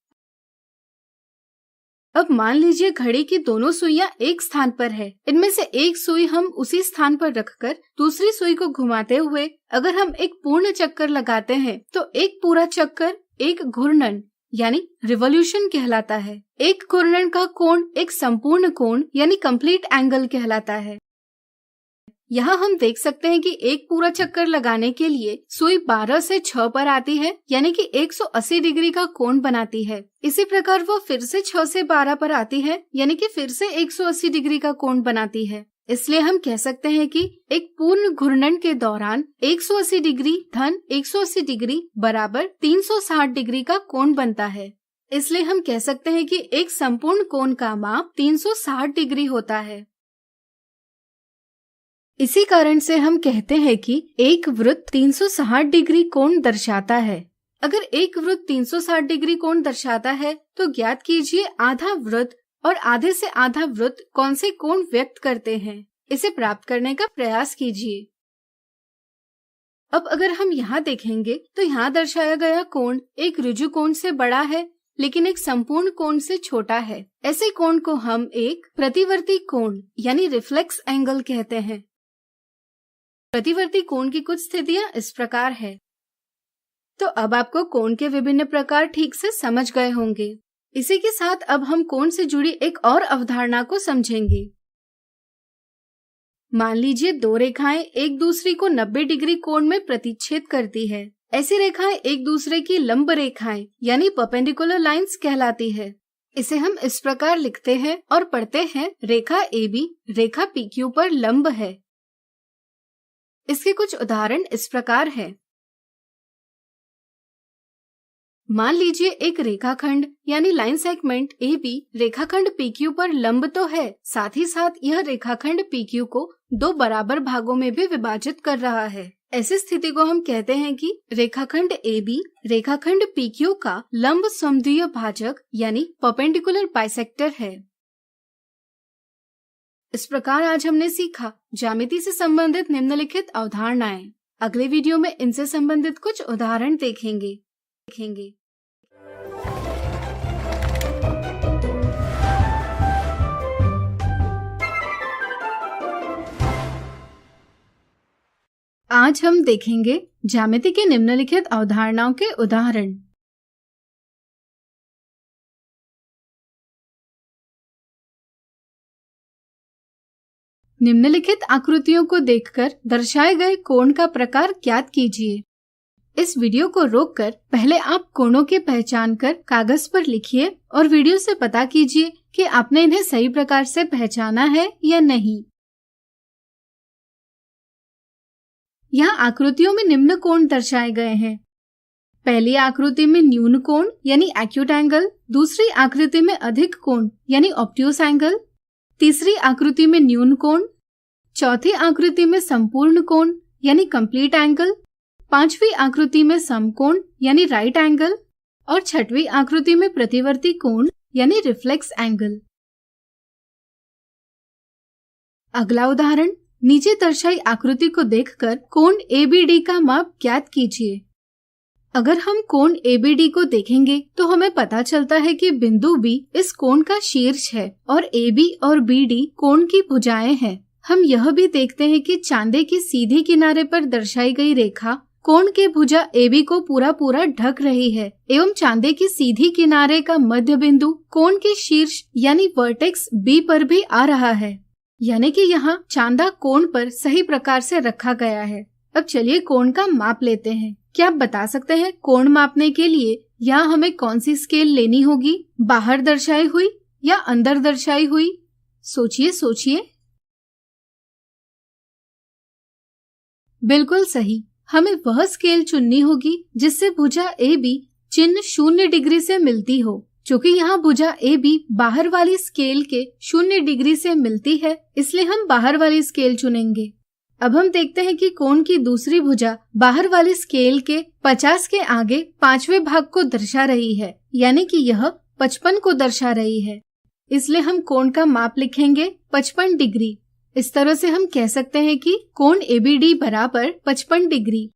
अब मान लीजिए घड़ी की दोनों सुइयां एक स्थान पर है। इनमें से एक सुई हम उसी स्थान पर रखकर दूसरी सुई को घुमाते हुए अगर हम एक पूर्ण चक्कर लगाते हैं तो एक पूरा चक्कर एक घूर्णन यानी रिवॉल्यूशन कहलाता है। एक घूर्णन का कोण एक संपूर्ण कोण यानी कंप्लीट एंगल कहलाता है। यहाँ हम देख सकते हैं कि एक पूरा चक्कर लगाने के लिए सुई 12 से 6 पर आती है यानी कि 180 डिग्री का कोण बनाती है। इसी प्रकार वो फिर से 6 से 12 पर आती है यानी कि फिर से 180 डिग्री का कोण बनाती है। इसलिए हम कह सकते हैं कि एक पूर्ण घूर्णन के दौरान 180 डिग्री धन 180 डिग्री बराबर 360 डिग्री का कोण बनता है। इसलिए हम कह सकते हैं कि एक संपूर्ण कोण का माप 360 डिग्री होता है। इसी कारण से हम कहते हैं कि एक वृत्त 360 डिग्री कोण दर्शाता है। अगर एक वृत्त 360 डिग्री कोण दर्शाता है तो ज्ञात कीजिए आधा वृत्त और आधे से आधा वृत्त कौन से कोण व्यक्त करते हैं। इसे प्राप्त करने का प्रयास कीजिए। अब अगर हम यहाँ देखेंगे तो यहाँ दर्शाया गया कोण एक ऋजु कोण से बड़ा है लेकिन एक संपूर्ण कोण से छोटा है। ऐसे कोण को हम एक प्रतिवर्ती कोण यानी रिफ्लेक्स एंगल कहते हैं। प्रतिवर्ती कोण की कुछ स्थितियां इस प्रकार है। तो अब आपको कोण के विभिन्न प्रकार ठीक से समझ गए होंगे। इसी के साथ अब हम कोण से जुड़ी एक और अवधारणा को समझेंगे। मान लीजिए दो रेखाएं एक दूसरी को 90 डिग्री कोण में प्रतिच्छेद करती है। ऐसी रेखाएं एक दूसरे की लंब रेखाएं यानी परपेंडिकुलर लाइंस कहलाती है। इसे हम इस प्रकार लिखते हैं और पढ़ते हैं, रेखा AB रेखा PQ पर लंब है। इसके कुछ उदाहरण इस प्रकार है। मान लीजिए एक रेखाखंड यानी लाइन सेगमेंट AB रेखाखंड PQ पर लंब तो है, साथ ही साथ यह रेखाखंड PQ को दो बराबर भागों में भी विभाजित कर रहा है। ऐसी स्थिति को हम कहते हैं कि रेखाखंड AB रेखाखंड PQ का लंब समद्विय भाजक यानी परपेंडिकुलर बाइसेक्टर है। इस प्रकार आज हमने सीखा ज्यामिति से संबंधित निम्नलिखित अवधारणाएं। अगले वीडियो में इनसे संबंधित कुछ उदाहरण देखेंगे। आज हम देखेंगे ज्यामिति के निम्नलिखित अवधारणाओं के उदाहरण। निम्नलिखित आकृतियों को देखकर दर्शाए गए कोण का प्रकार ज्ञात कीजिए। इस वीडियो को रोककर पहले आप कोणों की पहचान कर कागज पर लिखिए और वीडियो से पता कीजिए कि आपने इन्हें सही प्रकार से पहचाना है या नहीं। यहाँ आकृतियों में निम्न कोण दर्शाए गए हैं। पहली आकृति में न्यून कोण यानी एक्यूट एंगल, दूसरी आकृति में अधिक कोण यानी ऑब्ट्यूस एंगल, तीसरी आकृति में न्यून कोण, चौथी आकृति में संपूर्ण कोण यानी कंप्लीट एंगल, पांचवी आकृति में समकोण यानी राइट एंगल और छठवीं आकृति में प्रतिवर्ती कोण यानी रिफ्लेक्स एंगल। अगला उदाहरण, नीचे दर्शाई आकृति को देखकर कोण ABD का माप ज्ञात कीजिए। अगर हम कोण ABD को देखेंगे तो हमें पता चलता है कि बिंदु B इस कोण का शीर्ष है और AB और BD कोण की भुजाएं हैं। हम यह भी देखते हैं कि चांदे की सीधी किनारे पर दर्शाई गई रेखा कोण के भुजा AB को पूरा पूरा ढक रही है एवं चांदे की सीधी किनारे का मध्य बिंदु कोण के शीर्ष यानी वर्टेक्स B पर भी आ रहा है, यानी कि यहाँ चांदा कोण पर सही प्रकार से रखा गया है। अब चलिए कोण का माप लेते हैं। क्या आप बता सकते हैं कोण मापने के लिए यहाँ हमें कौन सी स्केल लेनी होगी, बाहर दर्शाई हुई या अंदर दर्शाई हुई? सोचिए सोचिए। बिल्कुल सही, हमें वह स्केल चुननी होगी जिससे भुजा AB चिन्ह 0 डिग्री से मिलती हो। चूँकि यहाँ भुजा AB बाहर वाली स्केल के 0 डिग्री से मिलती है, इसलिए हम बाहर वाली स्केल चुनेंगे। अब हम देखते हैं कि कोण की दूसरी भुजा बाहर वाली स्केल के 50 के आगे 5वें भाग को दर्शा रही है, यानी कि यह 55 को दर्शा रही है। इसलिए हम कोण का माप लिखेंगे 55 डिग्री। इस तरह से हम कह सकते हैं कि कोण ABD बराबर 55 डिग्री।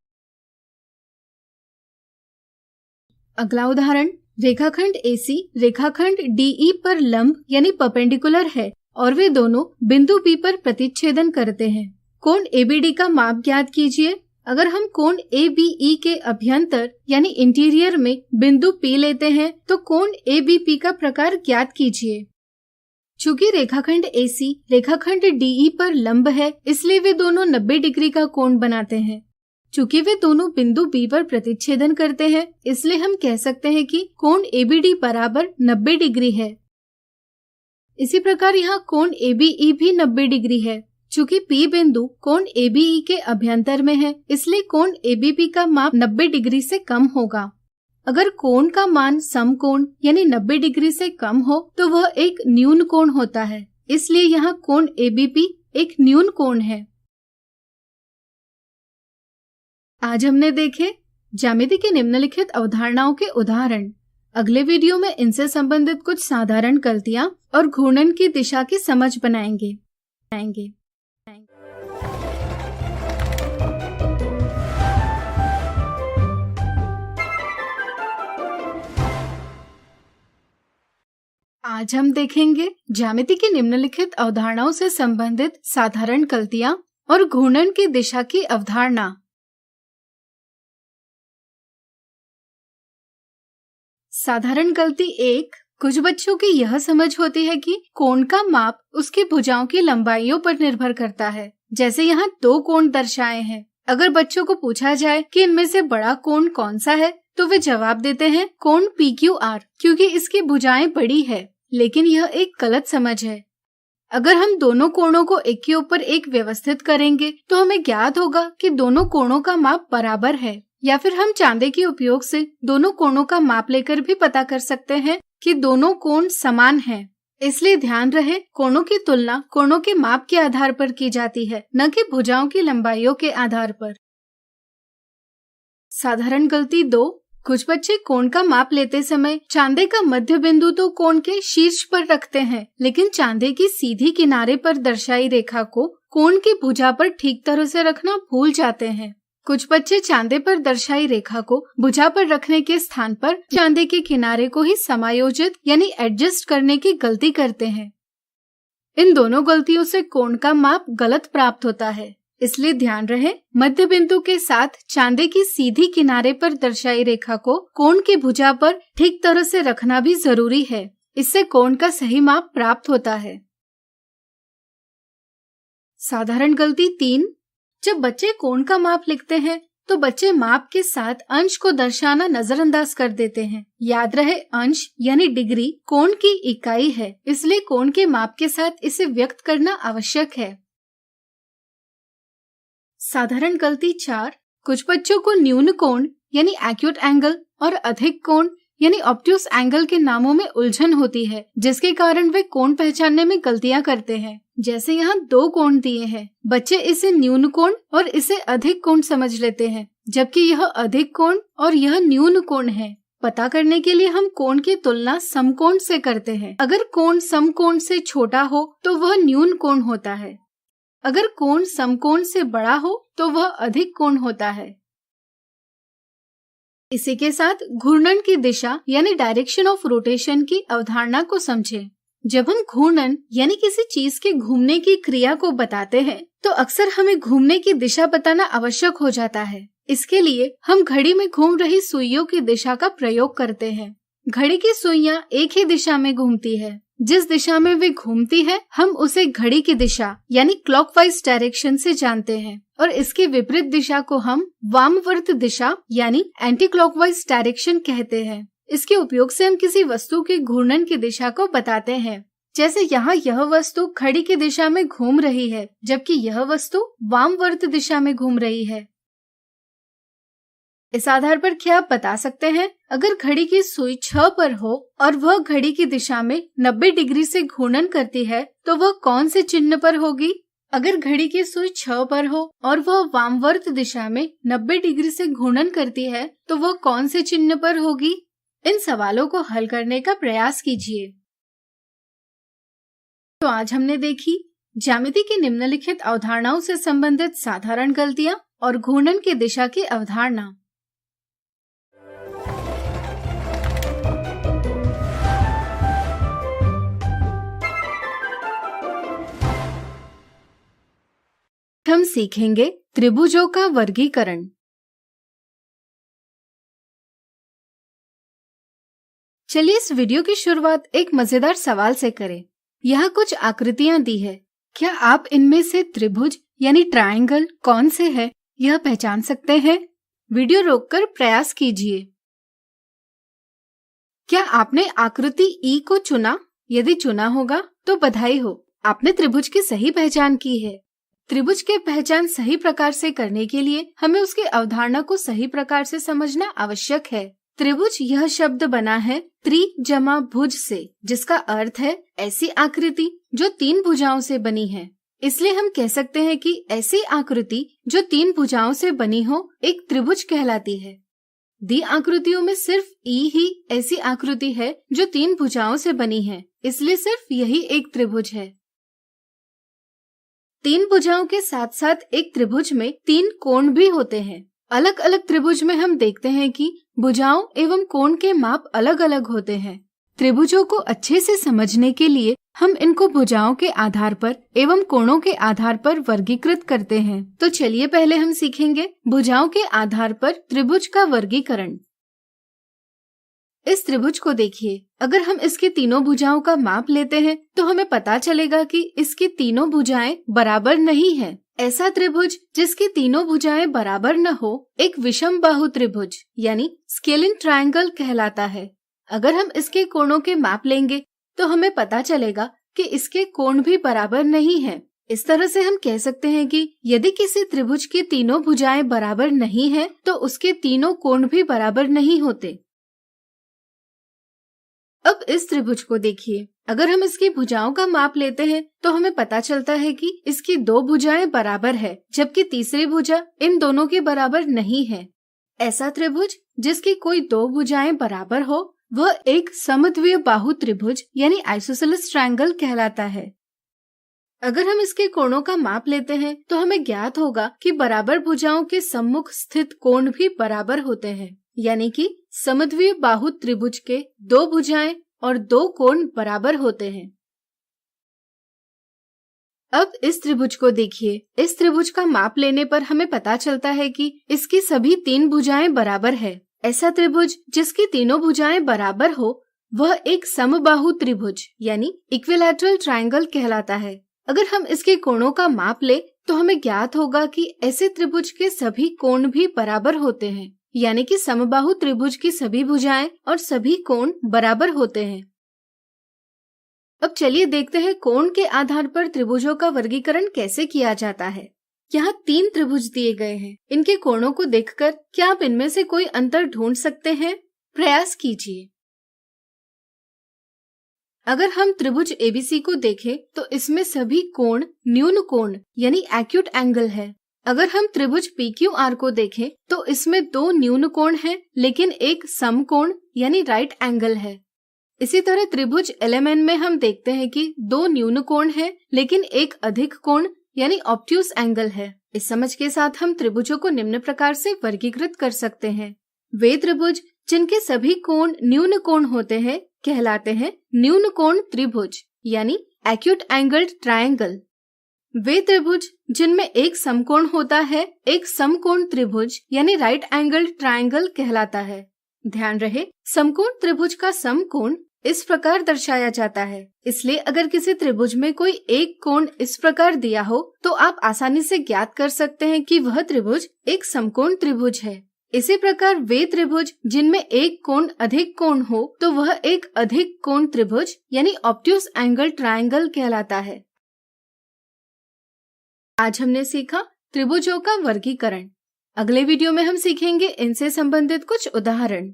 अगला उदाहरण, रेखाखंड AC रेखाखंड DE पर लंब यानी परपेंडिकुलर है और वे दोनों बिंदु B पर प्रतिच्छेदन करते हैं। कोण ABD का माप ज्ञात कीजिए। अगर हम कोण ABE के अभ्यंतर यानी इंटीरियर में बिंदु P लेते हैं तो कोण ABP का प्रकार ज्ञात कीजिए। चूँकि रेखाखंड AC रेखाखंड DE पर लंब है, इसलिए वे दोनों 90 डिग्री का कोण बनाते हैं। चूँकि वे दोनों बिंदु B पर प्रतिच्छेदन करते हैं, इसलिए हम कह सकते हैं कि कोण ABD बराबर 90 डिग्री है। इसी प्रकार यहाँ कोण ABE भी 90 डिग्री है। चूंकि P बिंदु कोण ABE के अभ्यंतर में है, इसलिए कोण ABP का माप 90 डिग्री से कम होगा। अगर कोण का मान समकोण यानी 90 डिग्री से कम हो तो वह एक न्यून कोण होता है, इसलिए यहाँ कोण ABP एक न्यून कोण है। आज हमने देखे ज्यामिति की निम्नलिखित अवधारणाओं के उदाहरण। अगले वीडियो में इनसे संबंधित कुछ साधारण गलतियां और घूर्णन की दिशा की समझ बनाएंगे। आज हम देखेंगे ज्यामिति की निम्नलिखित अवधारणाओं से संबंधित साधारण गलतियां और घूर्णन की दिशा की अवधारणा। साधारण गलती 1, कुछ बच्चों की यह समझ होती है कि कोण का माप उसकी भुजाओं की लंबाइयों पर निर्भर करता है। जैसे यहाँ 2 कोण दर्शाए हैं। अगर बच्चों को पूछा जाए कि इनमें से बड़ा कोण कौन सा है तो वे जवाब देते हैं कोण PQR, क्योंकि इसकी भुजाएं बड़ी है। लेकिन यह एक गलत समझ है। अगर हम दोनों कोणों को एक के ऊपर एक व्यवस्थित करेंगे तो हमें ज्ञात होगा कि दोनों कोणों का माप बराबर है। या फिर हम चांदे के उपयोग से दोनों कोणों का माप लेकर भी पता कर सकते हैं कि दोनों कोण समान हैं। इसलिए ध्यान रहे, कोणों की तुलना कोणों के माप के आधार पर की जाती है, न कि भुजाओं की लंबाइयों के आधार पर। साधारण गलती 2, कुछ बच्चे कोण का माप लेते समय चांदे का मध्य बिंदु तो कोण के शीर्ष पर रखते हैं, लेकिन चांदे की सीधी किनारे पर दर्शाई रेखा को कोण की भुजा पर ठीक तरह से रखना भूल जाते हैं। कुछ बच्चे चांदे पर दर्शाई रेखा को भुजा पर रखने के स्थान पर चांदे के किनारे को ही समायोजित यानी एडजस्ट करने की गलती करते हैं। इन दोनों गलतियों से कोण का माप गलत प्राप्त होता है। इसलिए ध्यान रहे, मध्य बिंदु के साथ चांदे की सीधी किनारे पर दर्शाई रेखा को कोण की भुजा पर ठीक तरह से रखना भी जरूरी है। इससे कोण का सही माप प्राप्त होता है। साधारण गलती 3, जब बच्चे कोण का माप लिखते हैं तो बच्चे माप के साथ अंश को दर्शाना नजरअंदाज कर देते हैं। याद रहे, अंश यानी डिग्री कोण की इकाई है, इसलिए कोण के माप के साथ इसे व्यक्त करना आवश्यक है। साधारण गलती 4, कुछ बच्चों को न्यून कोण यानी एक्यूट एंगल और अधिक कोण यानी ऑब्ट्यूस एंगल के नामों में उलझन होती है, जिसके कारण वे कोण पहचानने में गलतियां करते हैं। जैसे यहाँ 2 कोण दिए हैं, बच्चे इसे न्यून कोण और इसे अधिक कोण समझ लेते हैं, जबकि यह अधिक कोण और यह न्यून कोण है। पता करने के लिए हम कोण की तुलना समकोण से करते हैं। अगर कोण समकोण से छोटा हो तो वह न्यून कोण होता है। अगर कोण समकोण से बड़ा हो तो वह अधिक कोण होता है। इसी के साथ घूर्णन की दिशा यानी डायरेक्शन ऑफ रोटेशन की अवधारणा को समझें। जब हम घूर्णन यानी किसी चीज के घूमने की क्रिया को बताते हैं तो अक्सर हमें घूमने की दिशा बताना आवश्यक हो जाता है। इसके लिए हम घड़ी में घूम रही सुइयों की दिशा का प्रयोग करते हैं। घड़ी की सुइयां एक ही दिशा में घूमती है। जिस दिशा में वे घूमती है हम उसे घड़ी की दिशा यानी क्लॉकवाइज डायरेक्शन से जानते हैं, और इसकी विपरीत दिशा को हम वामवर्त दिशा यानी एंटी क्लॉकवाइज डायरेक्शन कहते हैं। इसके उपयोग से हम किसी वस्तु के घूर्णन की दिशा को बताते हैं। जैसे यहाँ यह वस्तु घड़ी की दिशा में घूम रही है, जबकि यह वस्तु वामवर्त दिशा में घूम रही है। इस आधार पर क्या आप बता सकते हैं, अगर घड़ी की सुई 6 पर हो और वह घड़ी की दिशा में 90 डिग्री से घूर्णन करती है तो वह कौन से चिन्ह पर होगी? अगर घड़ी की सुई 6 पर हो और वह वामवर्त दिशा में 90 डिग्री से घूर्णन करती है तो वह कौन से चिन्ह पर होगी? इन सवालों को हल करने का प्रयास कीजिए। तो आज हमने देखी ज्यामिति की निम्नलिखित अवधारणाओं से संबंधित साधारण गलतियां और घूर्णन की दिशा की अवधारणा। हम सीखेंगे त्रिभुजों का वर्गीकरण। चलिए इस वीडियो की शुरुआत एक मजेदार सवाल से करें। यहाँ कुछ आकृतियां दी है, क्या आप इनमें से त्रिभुज यानी ट्रायंगल कौन से है यह पहचान सकते हैं? वीडियो रोककर प्रयास कीजिए। क्या आपने आकृति ई को चुना? यदि चुना होगा तो बधाई हो, आपने त्रिभुज की सही पहचान की है। त्रिभुज के पहचान सही प्रकार से करने के लिए हमें उसकी अवधारणा को सही प्रकार से समझना आवश्यक है। त्रिभुज यह शब्द बना है त्रि जमा भुज से, जिसका अर्थ है ऐसी आकृति जो 3 भुजाओं से बनी है। इसलिए हम कह सकते हैं कि ऐसी आकृति जो 3 भुजाओं से बनी हो एक त्रिभुज कहलाती है। दी आकृतियों में सिर्फ ई ही ऐसी आकृति है जो 3 भुजाओं से बनी है, इसलिए सिर्फ यही एक त्रिभुज है। 3 भुजाओं के साथ साथ एक त्रिभुज में 3 कोण भी होते हैं। अलग अलग त्रिभुज में हम देखते हैं कि भुजाओं एवं कोण के माप अलग अलग होते हैं। त्रिभुजों को अच्छे से समझने के लिए हम इनको भुजाओं के आधार पर एवं कोणों के आधार पर वर्गीकृत करते हैं। तो चलिए पहले हम सीखेंगे भुजाओं के आधार पर त्रिभुज का वर्गीकरण। इस त्रिभुज को देखिए, अगर हम इसकी तीनों भुजाओं का माप लेते हैं तो हमें पता चलेगा कि इसकी तीनों भुजाएं बराबर नहीं है। ऐसा त्रिभुज जिसकी तीनों भुजाएं बराबर न हो एक विषम बाहु त्रिभुज यानी स्केलिन ट्रायंगल कहलाता है। अगर हम इसके कोणों के माप लेंगे तो हमें पता चलेगा कि इसके कोण भी बराबर नहीं है। इस तरह से हम कह सकते हैं कि यदि किसी त्रिभुज की तीनों भुजाएं बराबर नहीं है तो उसके तीनों कोण भी बराबर नहीं होते। अब इस त्रिभुज को देखिए, अगर हम इसकी भुजाओं का माप लेते हैं तो हमें पता चलता है कि इसकी 2 भुजाएं बराबर है, जबकि तीसरी भुजा इन दोनों के बराबर नहीं है। ऐसा त्रिभुज जिसकी कोई 2 भुजाएं बराबर हो वह एक समद्विय बाहु त्रिभुज यानी आइसोसेलेस ट्रायंगल कहलाता है। अगर हम इसके कोणों का माप लेते हैं तो हमें ज्ञात होगा कि बराबर भुजाओं के सम्मुख स्थित कोण भी बराबर होते हैं, यानी कि समद्विय बाहु त्रिभुज के 2 भुजाएं और 2 कोण बराबर होते हैं। अब इस त्रिभुज को देखिए, इस त्रिभुज का माप लेने पर हमें पता चलता है कि इसकी सभी 3 भुजाएं बराबर है। ऐसा त्रिभुज जिसकी तीनों भुजाएं बराबर हो वह एक समबाहु त्रिभुज यानी इक्विलैटरल ट्रायंगल कहलाता है। अगर हम इसके कोणों का माप ले तो हमें ज्ञात होगा कि ऐसे त्रिभुज के सभी कोण भी बराबर होते हैं, यानी कि समबाहु त्रिभुज की सभी भुजाएं और सभी कोण बराबर होते हैं। अब चलिए देखते हैं कोण के आधार पर त्रिभुजों का वर्गीकरण कैसे किया जाता है। यहाँ 3 त्रिभुज दिए गए हैं। इनके कोणों को देखकर क्या आप इनमें से कोई अंतर ढूंढ सकते हैं? प्रयास कीजिए। अगर हम त्रिभुज एबीसी को देखें तो इसमें सभी कोण न्यून कोण यानी एक्यूट एंगल है। अगर हम त्रिभुज पीक्यूआर को देखें तो इसमें 2 न्यून कोण हैं, लेकिन एक सम कोण यानी राइट एंगल है। इसी तरह त्रिभुज एलएमएन में हम देखते हैं कि 2 न्यून कोण हैं, लेकिन एक अधिक कोण यानी ऑब्ट्यूस एंगल है। इस समझ के साथ हम त्रिभुजों को निम्न प्रकार से वर्गीकृत कर सकते हैं। वे त्रिभुज जिनके सभी कोण न्यून कोण होते हैं कहलाते हैं न्यून कोण त्रिभुज यानी एक्यूट एंगल्ड ट्रायंगल। वे त्रिभुज जिनमें एक समकोण होता है एक समकोण त्रिभुज यानी राइट एंगल्ड ट्रायंगल कहलाता है। ध्यान रहे, समकोण त्रिभुज का समकोण इस प्रकार दर्शाया जाता है। इसलिए अगर किसी त्रिभुज में कोई एक कोण इस प्रकार दिया हो तो आप आसानी से ज्ञात कर सकते हैं कि वह त्रिभुज एक समकोण त्रिभुज है। इसी प्रकार वे त्रिभुज जिनमें एक कोण अधिक कोण हो तो वह एक अधिक कोण त्रिभुज यानी ऑब्ट्यूस एंगल ट्रायंगल कहलाता है। आज हमने सीखा त्रिभुजों का वर्गीकरण। अगले वीडियो में हम सीखेंगे इनसे संबंधित कुछ उदाहरण।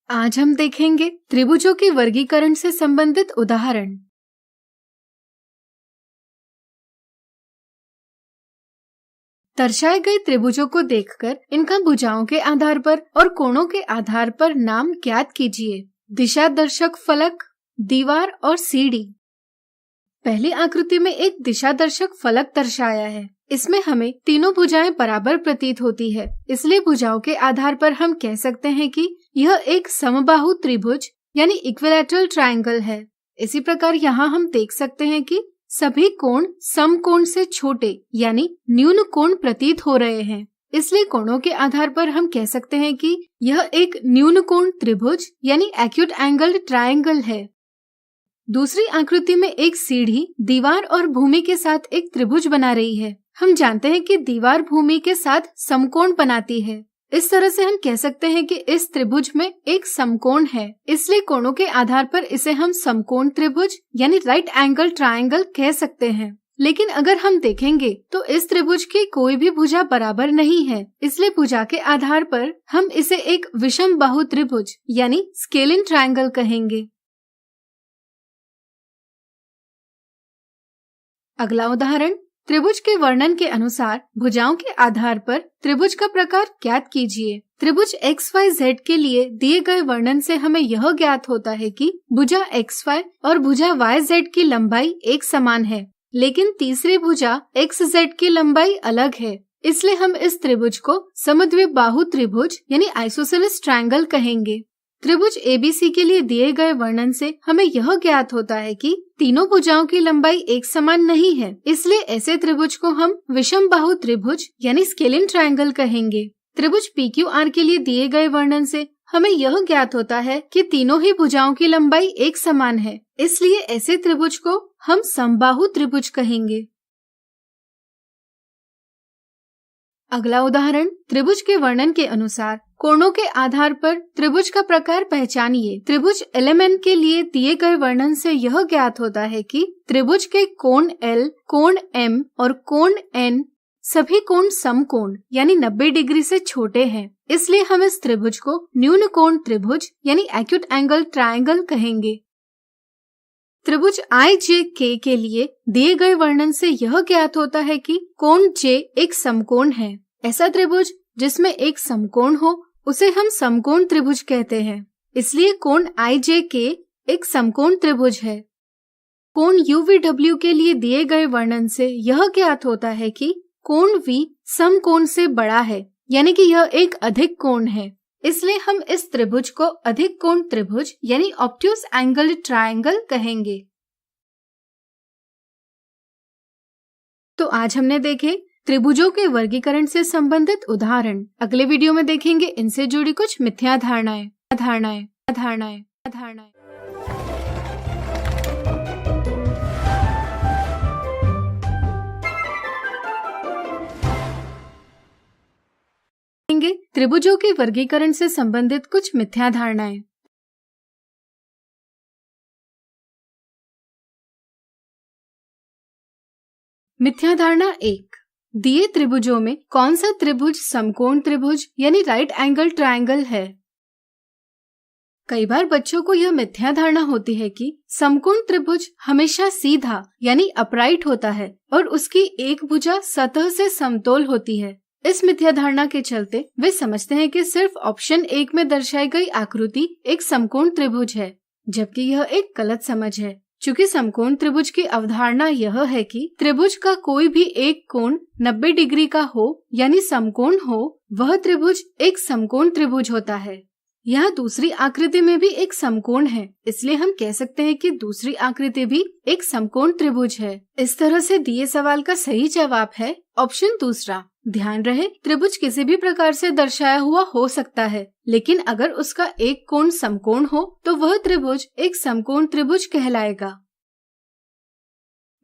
आज हम देखेंगे त्रिभुजों के वर्गीकरण से संबंधित उदाहरण। दर्शाए गए त्रिभुजों को देखकर इनका भुजाओं के आधार पर और कोणों के आधार पर नाम ज्ञात कीजिए। दिशा दर्शक फलक, दीवार और सीढ़ी। पहली आकृति में एक दिशा दर्शक फलक दर्शाया है। इसमें हमें तीनों भुजाएं बराबर प्रतीत होती है, इसलिए भुजाओं के आधार पर हम कह सकते हैं कि यह एक समबाहु त्रिभुज यानी इक्विलैटरल ट्रायंगल है। इसी प्रकार यहाँ हम देख सकते हैं कि सभी कोण समकोण से छोटे यानी न्यून कोण प्रतीत हो रहे हैं, इसलिए कोणों के आधार पर हम कह सकते हैं कि यह एक न्यून कोण त्रिभुज यानी एक्यूट एंगल्ड ट्रायंगल है। दूसरी आकृति में एक सीढ़ी दीवार और भूमि के साथ एक त्रिभुज बना रही है। हम जानते हैं कि दीवार भूमि के साथ समकोण बनाती है। इस तरह से हम कह सकते हैं कि इस त्रिभुज में एक समकोण है, इसलिए कोणों के आधार पर इसे हम समकोण त्रिभुज यानी राइट एंगल ट्रायंगल कह सकते हैं। लेकिन अगर हम देखेंगे तो इस त्रिभुज की कोई भी भुजा बराबर नहीं है, इसलिए भुजा के आधार पर हम इसे एक विषम बाहु त्रिभुज यानी स्केलिन ट्रायंगल कहेंगे। अगला उदाहरण, त्रिभुज के वर्णन के अनुसार भुजाओं के आधार पर त्रिभुज का प्रकार ज्ञात कीजिए। त्रिभुज XYZ के लिए दिए गए वर्णन से हमें यह ज्ञात होता है कि भुजा XY और भुजा YZ की लंबाई एक समान है, लेकिन तीसरी भुजा XZ की लंबाई अलग है। इसलिए हम इस त्रिभुज को समद्विबाहु त्रिभुज यानी आइसोसेलेस ट्रायंगल कहेंगे। त्रिभुज ABC के लिए दिए गए वर्णन से हमें यह ज्ञात होता है कि तीनों भुजाओं की लंबाई एक समान नहीं है, इसलिए ऐसे त्रिभुज को हम विषम बाहु त्रिभुज यानी स्केलिन ट्रायंगल कहेंगे। त्रिभुज PQR के लिए दिए गए वर्णन से हमें यह ज्ञात होता है कि तीनों ही भुजाओं की लंबाई एक समान है, इसलिए ऐसे त्रिभुज को हम समबाहु त्रिभुज कहेंगे। अगला उदाहरण, त्रिभुज के वर्णन के अनुसार कोणों के आधार पर त्रिभुज का प्रकार पहचानिए। त्रिभुज LMN के लिए दिए गए वर्णन से यह ज्ञात होता है कि त्रिभुज के कोण L, कोण M और कोण N सभी कोण समकोण यानी 90 डिग्री से छोटे हैं, इसलिए हम इस त्रिभुज को न्यून कोण त्रिभुज यानी एक्यूट एंगल ट्रायंगल कहेंगे। त्रिभुज IJK के लिए दिए गए वर्णन से यह ज्ञात होता है कि कोण J एक समकोण है। ऐसा त्रिभुज जिसमें एक समकोण हो उसे हम समकोण त्रिभुज कहते हैं, इसलिए कोण IJK एक समकोण त्रिभुज है। कोण UVW के लिए दिए गए वर्णन से यह ज्ञात होता है कि कोण V समकोण से बड़ा है, यानी कि यह एक अधिक कोण है, इसलिए हम इस त्रिभुज को अधिक कोण त्रिभुज यानी ऑब्ट्यूस एंगल ट्रायंगल कहेंगे। तो आज हमने देखे त्रिभुजों के वर्गीकरण से संबंधित उदाहरण। अगले वीडियो में देखेंगे इनसे जुड़ी कुछ मिथ्या धारणाएं। त्रिभुजों के वर्गीकरण से संबंधित कुछ मिथ्या धारणाएं। मिथ्या धारणा 1, दिए त्रिभुजों में कौन सा त्रिभुज समकोण त्रिभुज यानी राइट एंगल ट्रायंगल है? कई बार बच्चों को यह मिथ्या धारणा होती है कि समकोण त्रिभुज हमेशा सीधा यानी अपराइट होता है और उसकी एक भुजा सतह से समतल होती है। इस मिथ्या धारणा के चलते वे समझते हैं कि सिर्फ ऑप्शन 1 में दर्शाई गई आकृति एक समकोण त्रिभुज है, जबकि यह एक गलत समझ है। चूँकि समकोण त्रिभुज की अवधारणा यह है कि त्रिभुज का कोई भी एक कोण 90 डिग्री का हो यानी समकोण हो, वह त्रिभुज एक समकोण त्रिभुज होता है। यहाँ दूसरी आकृति में भी एक समकोण है, इसलिए हम कह सकते हैं कि दूसरी आकृति भी एक समकोण त्रिभुज है। इस तरह से दिए सवाल का सही जवाब है ऑप्शन दूसरा। ध्यान रहे, त्रिभुज किसी भी प्रकार से दर्शाया हुआ हो सकता है, लेकिन अगर उसका एक कोण समकोण हो तो वह त्रिभुज एक समकोण त्रिभुज कहलाएगा।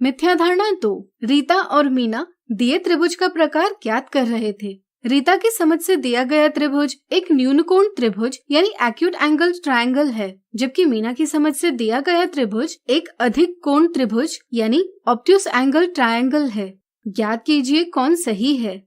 मिथ्या धारणा 2, रीता और मीना दिए त्रिभुज का प्रकार ज्ञात कर रहे थे। रीता की समझ से दिया गया त्रिभुज एक न्यून कोण त्रिभुज यानी एक्यूट एंगल ट्रायंगल है, जबकि मीना की समझ से दिया गया त्रिभुज एक अधिक कोण त्रिभुज यानी ऑब्ट्यूस एंगल ट्रायंगल है। ज्ञात कीजिए कौन सही है।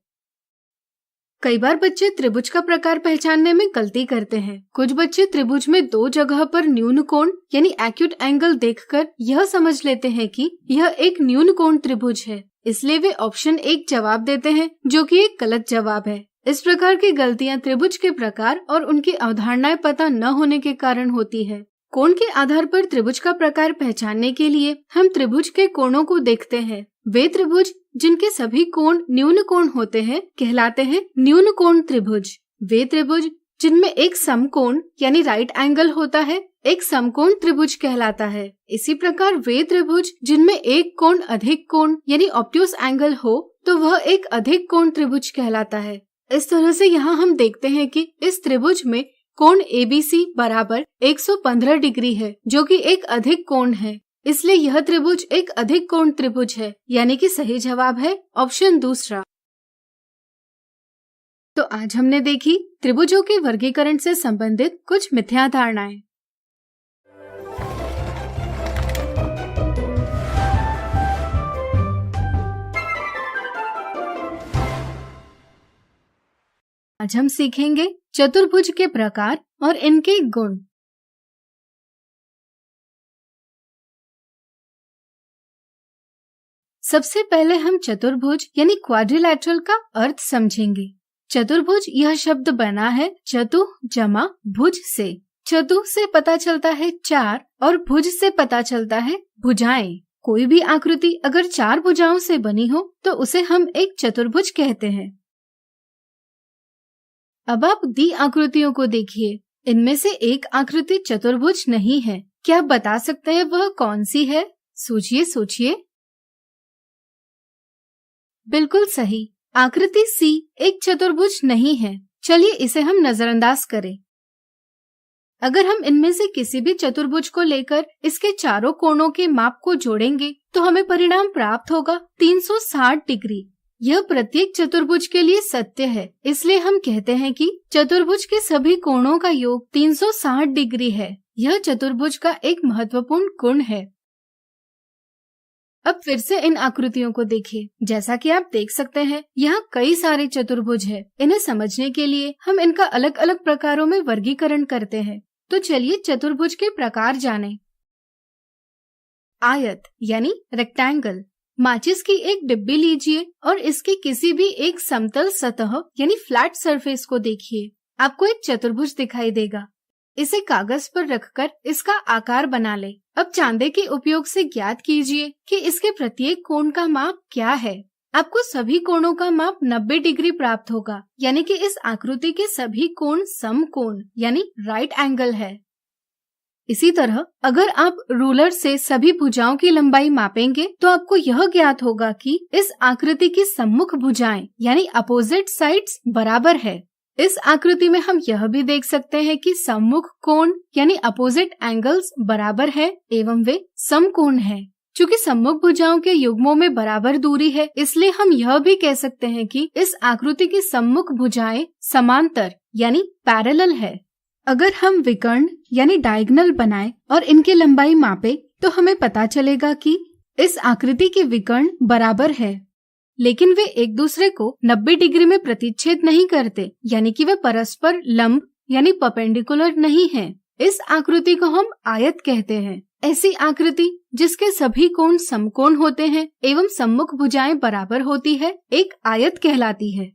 कई बार बच्चे त्रिभुज का प्रकार पहचानने में गलती करते हैं। कुछ बच्चे त्रिभुज में 2 जगह पर न्यून कोण यानी एक्यूट एंगल देखकर यह समझ लेते हैं कि यह एक न्यून कोण त्रिभुज है, इसलिए वे ऑप्शन 1 जवाब देते हैं, जो कि एक गलत जवाब है। इस प्रकार की गलतियां त्रिभुज के प्रकार और उनकी अवधारणाएं पता न होने के कारण होती है। कोण के आधार पर त्रिभुज का प्रकार पहचानने के लिए हम त्रिभुज के कोणों को देखते हैं। वे त्रिभुज जिनके सभी कोण न्यून कोण होते हैं कहलाते हैं न्यून कोण त्रिभुज। वे त्रिभुज जिनमें एक समकोण यानी राइट एंगल होता है एक समकोण त्रिभुज कहलाता है। इसी प्रकार वे त्रिभुज जिनमें एक कोण अधिक कोण यानी ऑब्ट्यूस एंगल हो तो वह एक अधिक कोण त्रिभुज कहलाता है। इस तरह से यहाँ हम देखते हैं कि इस त्रिभुज में कोण ABC बराबर 115 डिग्री है, जो कि एक अधिक कोण है। इसलिए यह त्रिभुज एक अधिक कोण त्रिभुज है, यानी कि सही जवाब है ऑप्शन दूसरा। तो आज हमने देखी त्रिभुजों के वर्गीकरण से संबंधित कुछ मिथ्या धारणाएं। आज हम सीखेंगे चतुर्भुज के प्रकार और इनके गुण। सबसे पहले हम चतुर्भुज यानी क्वाड्रिलैटरल का अर्थ समझेंगे। चतुर्भुज यह शब्द बना है चतु जमा भुज से। चतु से पता चलता है चार और भुज से पता चलता है भुजाएं। कोई भी आकृति अगर चार भुजाओं से बनी हो तो उसे हम एक चतुर्भुज कहते हैं। अब आप दी आकृतियों को देखिए, इनमें से एक आकृति चतुर्भुज नहीं है। क्या आप बता सकते हैं वह कौन सी है? सोचिए सोचिए। बिल्कुल सही, आकृति सी एक चतुर्भुज नहीं है। चलिए इसे हम नजरअंदाज करें। अगर हम इनमें से किसी भी चतुर्भुज को लेकर इसके चारों कोणों के माप को जोड़ेंगे तो हमें परिणाम प्राप्त होगा 360 डिग्री। यह प्रत्येक चतुर्भुज के लिए सत्य है, इसलिए हम कहते हैं कि चतुर्भुज के सभी कोणों का योग 360 डिग्री है। यह चतुर्भुज का एक महत्वपूर्ण गुण है। अब फिर से इन आकृतियों को देखिए। जैसा कि आप देख सकते हैं, यहाँ कई सारे चतुर्भुज है। इन्हें समझने के लिए हम इनका अलग अलग प्रकारों में वर्गीकरण करते हैं। तो चलिए चतुर्भुज के प्रकार जानें। आयत यानी रेक्टेंगल। माचिस की एक डिब्बी लीजिए और इसके किसी भी एक समतल सतह यानी फ्लैट सरफेस को देखिए। आपको एक चतुर्भुज दिखाई देगा। इसे कागज पर रखकर इसका आकार बना ले। अब चांदे के उपयोग से ज्ञात कीजिए कि इसके प्रत्येक कोण का माप क्या है। आपको सभी कोणों का माप 90 डिग्री प्राप्त होगा, यानी कि इस आकृति के सभी कोण समकोण यानी राइट एंगल है। इसी तरह अगर आप रूलर से सभी भुजाओं की लंबाई मापेंगे तो आपको यह ज्ञात होगा कि इस आकृति की सम्मुख भुजाएं यानी अपोजिट साइड्स बराबर है। इस आकृति में हम यह भी देख सकते हैं कि सम्मुख कोण यानी अपोजिट एंगल्स बराबर है एवं वे समकोण हैं। चूँकि सम्मुख भुजाओं के युग्मों में बराबर दूरी है, इसलिए हम यह भी कह सकते हैं कि इस आकृति की सम्मुख भुजाएं समांतर यानी पैरेलल है। अगर हम विकर्ण यानी डायगोनल बनाएं और इनकी लंबाई मापे तो हमें पता चलेगा कि इस आकृति के विकर्ण बराबर है, लेकिन वे एक दूसरे को 90 डिग्री में प्रतिच्छेद नहीं करते, यानी कि वे परस्पर लंब यानी परपेंडिकुलर नहीं हैं। इस आकृति को हम आयत कहते हैं। ऐसी आकृति जिसके सभी कोण समकोण होते हैं एवं सम्मुख भुजाएं बराबर होती है, एक आयत कहलाती है।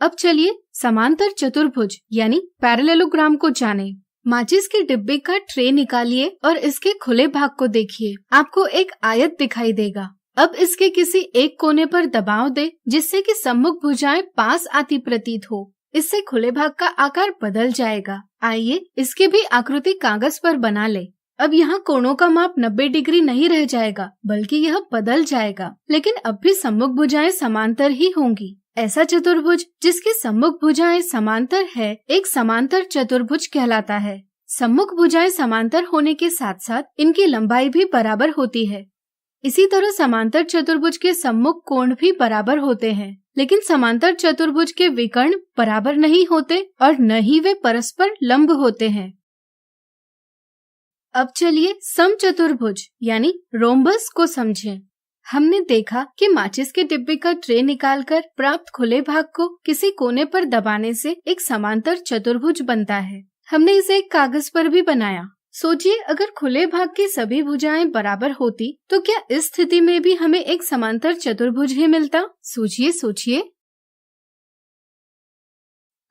अब चलिए समांतर चतुर्भुज यानी पैरेललोग्राम को जानें। माचिस के डिब्बे का ट्रे निकालिए और इसके खुले भाग को देखिए। आपको एक आयत दिखाई देगा। अब इसके किसी एक कोने पर दबाव दे जिससे कि सम्मुख भुजाएं पास आती प्रतीत हो। इससे खुले भाग का आकार बदल जाएगा। आइए इसकी भी आकृति कागज पर बना ले। अब यहाँ कोणों का माप 90 डिग्री नहीं रह जाएगा, बल्कि यह बदल जाएगा, लेकिन अब भी सम्मुख भुजाएं समांतर ही होंगी। ऐसा चतुर्भुज जिसकी सम्मुख भुजाएं समांतर है एक समांतर चतुर्भुज कहलाता है। सम्मुख भुजाएं समांतर होने के साथ साथ इनकी लंबाई भी बराबर होती है। इसी तरह समांतर चतुर्भुज के सम्मुख कोण भी बराबर होते हैं, लेकिन समांतर चतुर्भुज के विकर्ण बराबर नहीं होते और न ही वे परस्पर लंब होते हैं। अब चलिए समचतुर्भुज यानी रोम्बस को समझें। हमने देखा कि माचिस के डिब्बे का ट्रे निकालकर प्राप्त खुले भाग को किसी कोने पर दबाने से एक समांतर चतुर्भुज बनता है। हमने इसे एक कागज पर भी बनाया। सोचिए अगर खुले भाग की सभी भुजाएं बराबर होती तो क्या इस स्थिति में भी हमें एक समांतर चतुर्भुज ही मिलता? सोचिए सोचिए।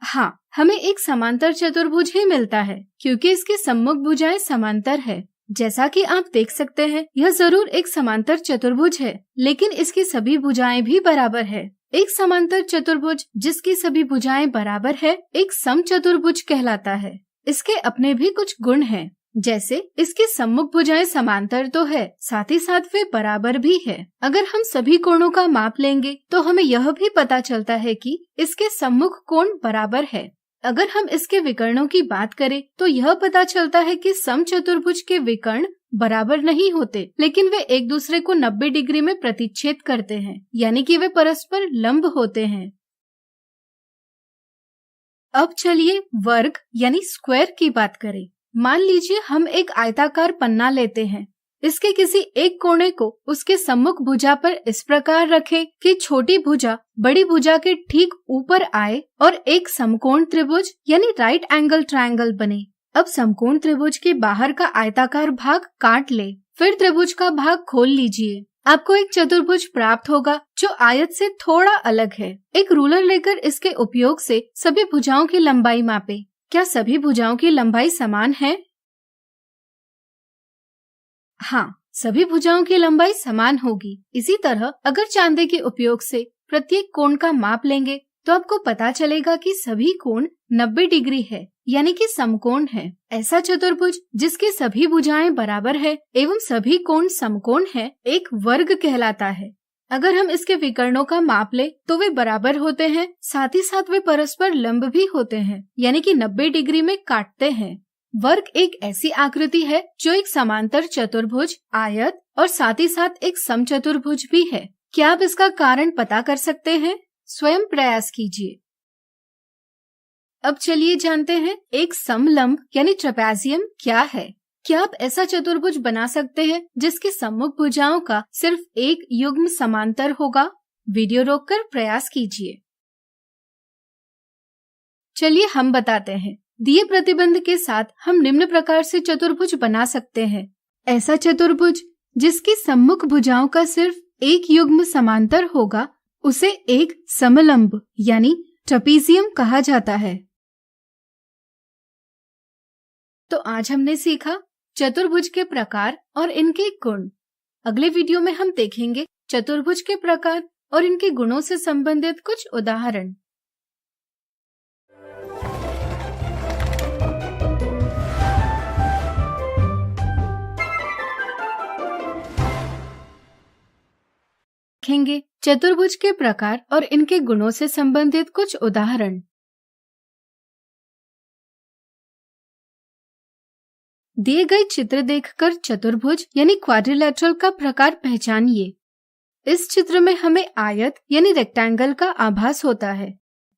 हाँ, हमें एक समांतर चतुर्भुज ही मिलता है क्योंकि इसकी सम्मुख भुजाएं समांतर है। जैसा कि आप देख सकते हैं, यह जरूर एक समांतर चतुर्भुज है, लेकिन इसकी सभी भुजाएं भी बराबर है। एक समांतर चतुर्भुज जिसकी सभी भुजाएं बराबर है एक समचतुर्भुज कहलाता है। इसके अपने भी कुछ गुण हैं, जैसे इसकी सम्मुख भुजाएं समांतर तो है, साथ ही साथ वे बराबर भी है। अगर हम सभी कोणों का माप लेंगे तो हमें यह भी पता चलता है कि इसके सम्मुख कोण बराबर है। अगर हम इसके विकर्णों की बात करें तो यह पता चलता है कि समचतुर्भुज के विकर्ण बराबर नहीं होते, लेकिन वे एक दूसरे को 90 डिग्री में प्रतिच्छेद करते हैं, यानी कि वे परस्पर लंब होते हैं। अब चलिए वर्ग यानी स्क्वायर की बात करें। मान लीजिए हम एक आयताकार पन्ना लेते हैं। इसके किसी एक कोने को उसके सम्मुख भुजा पर इस प्रकार रखें कि छोटी भुजा बड़ी भुजा के ठीक ऊपर आए और एक समकोण त्रिभुज यानी राइट एंगल ट्रायंगल बने। अब समकोण त्रिभुज के बाहर का आयताकार भाग काट ले, फिर त्रिभुज का भाग खोल लीजिए। आपको एक चतुर्भुज प्राप्त होगा जो आयत से थोड़ा अलग है। एक रूलर लेकर इसके उपयोग से सभी भुजाओं की लंबाई मापे। क्या सभी भुजाओं की लंबाई समान है? हाँ, सभी भुजाओं की लंबाई समान होगी। इसी तरह अगर चांदे के उपयोग से प्रत्येक कोण का माप लेंगे तो आपको पता चलेगा कि सभी कोण 90 डिग्री है, यानी कि समकोण है। ऐसा चतुर्भुज जिसकी सभी भुजाएं बराबर है एवं सभी कोण समकोण है, एक वर्ग कहलाता है। अगर हम इसके विकर्णों का माप ले तो वे बराबर होते हैं, साथ ही साथ वे परस्पर लंब भी होते हैं, यानी कि 90 डिग्री में काटते हैं। वर्ग एक ऐसी आकृति है जो एक समांतर चतुर्भुज, आयत और साथ ही साथ एक समचतुर्भुज भी है। क्या आप इसका कारण पता कर सकते हैं? स्वयं प्रयास कीजिए। अब चलिए जानते हैं एक समलंब यानी ट्रेपेजियम क्या है। क्या आप ऐसा चतुर्भुज बना सकते हैं जिसकी सम्मुख भुजाओं का सिर्फ एक युग्म समांतर होगा? वीडियो रोककर प्रयास कीजिए। चलिए हम बताते हैं। दिए प्रतिबंध के साथ हम निम्न प्रकार से चतुर्भुज बना सकते हैं। ऐसा चतुर्भुज जिसकी सम्मुख भुजाओं का सिर्फ एक युग्म समांतर होगा उसे एक समलंब यानी ट्रेपेजियम कहा जाता है। तो आज हमने सीखा चतुर्भुज के प्रकार और इनके गुण। अगले वीडियो में हम देखेंगे चतुर्भुज के प्रकार और इनके गुणों से संबंधित कुछ उदाहरण। देखेंगे चतुर्भुज के प्रकार और इनके गुणों से संबंधित कुछ उदाहरण। दिए गए चित्र देखकर चतुर्भुज यानी क्वाड्रिलेटरल का प्रकार पहचानिए। इस चित्र में हमें आयत यानी रेक्टेंगल का आभास होता है।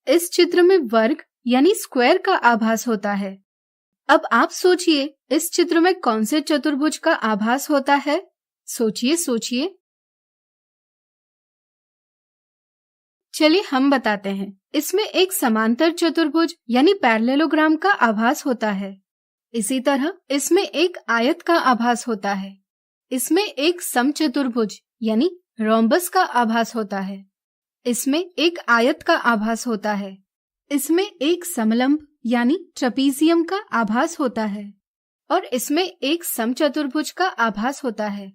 इस चित्र में वर्ग यानी स्क्वायर का आभास होता है। अब आप सोचिए इस चित्र में कौन से चतुर्भुज का आभास होता है? सोचिए। चलिए हम बताते हैं। इसमें एक समांतर चतुर्भुज यानी पैरेललोग्राम का आभास होता है। इसी तरह इसमें एक आयत का आभास होता है। इसमें एक समचतुर्भुज यानी रोम्बस का आभास होता है। इसमें एक आयत का आभास होता है। इसमें एक समलंब यानी ट्रेपेजियम का आभास होता है और इसमें एक समचतुर्भुज का आभास होता है।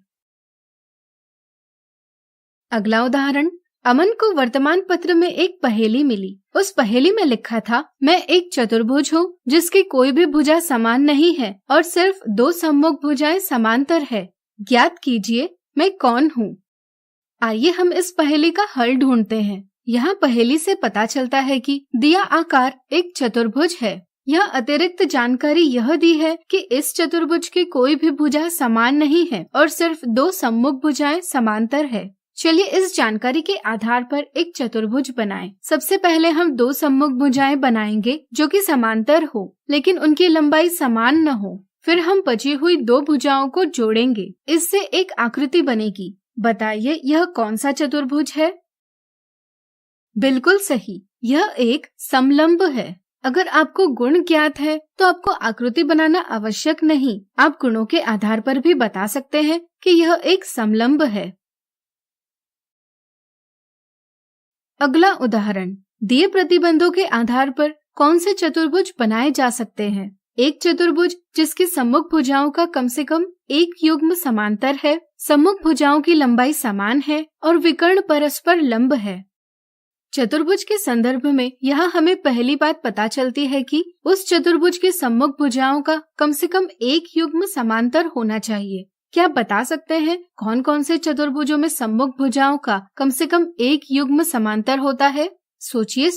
अगला उदाहरण। अमन को वर्तमान पत्र में एक पहेली मिली। उस पहेली में लिखा था, मैं एक चतुर्भुज हूँ जिसकी कोई भी भुजा समान नहीं है और सिर्फ दो सम्मुख भुजाएं समांतर है। ज्ञात कीजिए मैं कौन हूँ। आइए हम इस पहेली का हल ढूंढते हैं। यहाँ पहेली से पता चलता है कि दिया आकार एक चतुर्भुज है। यह अतिरिक्त जानकारी यह दी है कि इस चतुर्भुज की कोई भी भुजा समान नहीं है और सिर्फ दो सम्मुख भुजाएं समांतर है। चलिए इस जानकारी के आधार पर एक चतुर्भुज बनाएं। सबसे पहले हम दो सम्मुख भुजाएं बनाएंगे जो कि समांतर हो लेकिन उनकी लंबाई समान न हो। फिर हम बची हुई दो भुजाओं को जोड़ेंगे। इससे एक आकृति बनेगी। बताइए यह कौन सा चतुर्भुज है? बिल्कुल सही, यह एक समलंब है। अगर आपको गुण ज्ञात है तो आपको आकृति बनाना आवश्यक नहीं। आप गुणों के आधार पर भी बता सकते हैं कि यह एक समलंब है। अगला उदाहरण। दिए प्रतिबंधों के आधार पर कौन से चतुर्भुज बनाए जा सकते हैं? एक चतुर्भुज जिसकी सम्मुख भुजाओं का कम से कम एक युग्म समांतर है, सम्मुख भुजाओं की लंबाई समान है और विकर्ण परस्पर लंब है। चतुर्भुज के संदर्भ में यहाँ हमें पहली बात पता चलती है कि उस चतुर्भुज की सम्मुख भुजाओं का कम से कम एक युग्म समांतर होना चाहिए। क्या आप बता सकते हैं कौन कौन से चतुर्भुजों में सम्मुख भुजाओं का कम से कम एक युग्म समांतर होता है? सोचिए।